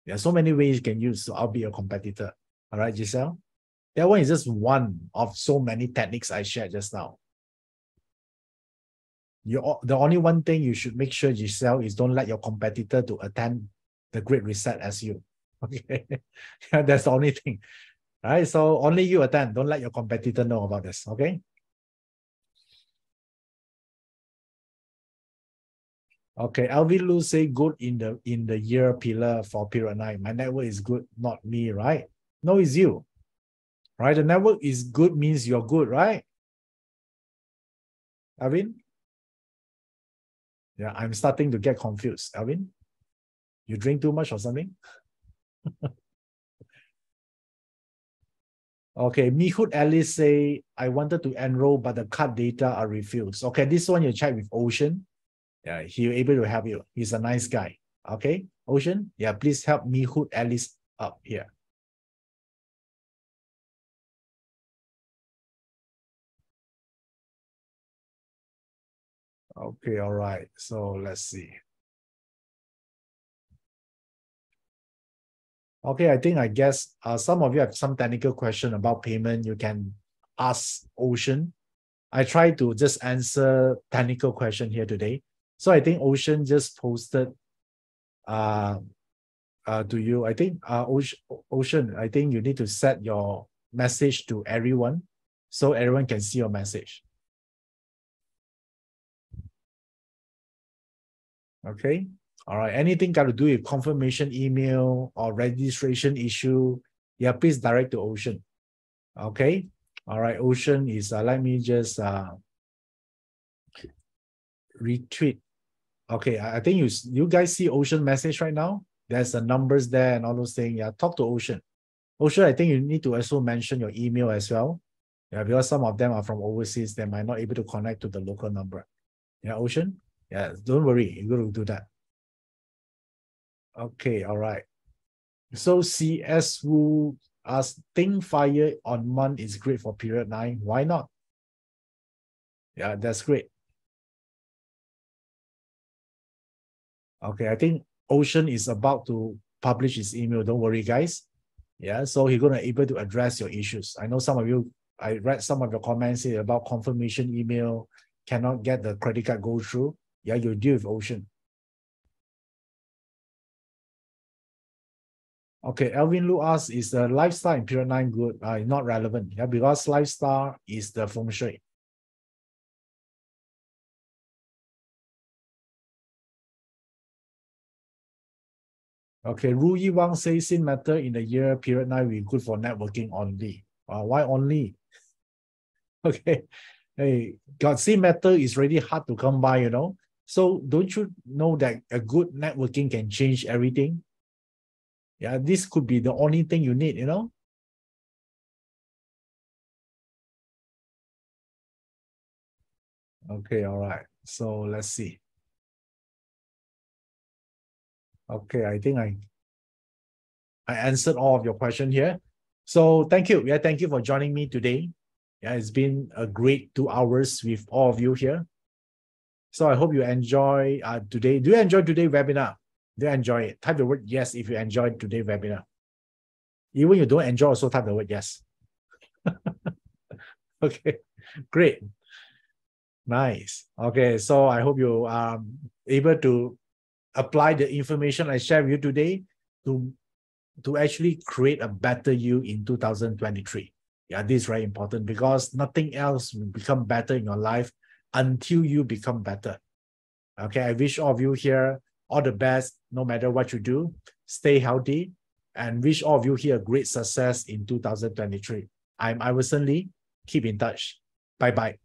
Speaker 1: There are so many ways you can use. So I'll be a competitor. All right, Giselle? That one is just one of so many techniques I shared just now. The only one thing you should make sure, Giselle, is don't let your competitor to attend the Great Reset as you. Okay, that's the only thing. All right, so only you attend. Don't let your competitor know about this. Okay. Okay, Alvin Lu say good in the year pillar for period 9. My network is good, not me, right? No, it's you. Right? The network is good means you're good, right? Alvin? Yeah, I'm starting to get confused. Alvin? You drink too much or something? Okay, Mihut Alice say, I wanted to enroll, but the card data are refused. Okay, this one you check with Ocean. Yeah, he'll able to help you. He's a nice guy. Okay, Ocean? Yeah, please help Mihut Alice up here. Okay, all right. So let's see. Okay, I guess some of you have some technical question about payment. You can ask Ocean. I try to just answer technical question here today. So I think Ocean just posted to you. I think Ocean, I think you need to set your message to everyone so everyone can see your message. Okay. All right. Anything got to do with confirmation email or registration issue, yeah, please direct to Ocean. Okay. All right. Ocean is, let me just retweet. Okay. I think you guys see Ocean message right now. There's the numbers there and all those things. Yeah. Talk to Ocean. Ocean, I think you need to also mention your email as well. Yeah. Because some of them are from overseas. They might not able to connect to the local number. Yeah. Ocean. Yeah. Don't worry. You're going to do that. Okay, all right. So CS Wu asks, think fire on month is great for period 9. Why not? Yeah, that's great. Okay, I think Ocean is about to publish his email. Don't worry, guys. Yeah, so he's gonna able to address your issues. I know some of you, I read some of your comments here about confirmation email, cannot get the credit card go through. Yeah, you deal with Ocean. Okay, Elvin Lu asks, is the lifestyle in period 9 good? Not relevant. Yeah, because lifestyle is the feng shui. Okay, Ru Yi Wang says sin matter in the year period 9 we good for networking only. Why only? Okay, hey, God, sin matter is really hard to come by, you know. So don't you know that a good networking can change everything? Yeah, this could be the only thing you need, you know. Okay, all right. So let's see. Okay, I think I answered all of your question here. So thank you. Yeah, thank you for joining me today. Yeah, it's been a great 2 hours with all of you here. So I hope you enjoy today. Do you enjoy today's webinar? Do you enjoy it? Type the word yes if you enjoyed today's webinar. Even you don't enjoy, also type the word yes. Okay, great. Nice. Okay, so I hope you are able to apply the information I shared with you today to actually create a better you in 2023. Yeah, this is very important because nothing else will become better in your life until you become better. Okay, I wish all of you here all the best, no matter what you do. Stay healthy and wish all of you here great success in 2023. I'm Iverson Lee. Keep in touch. Bye-bye.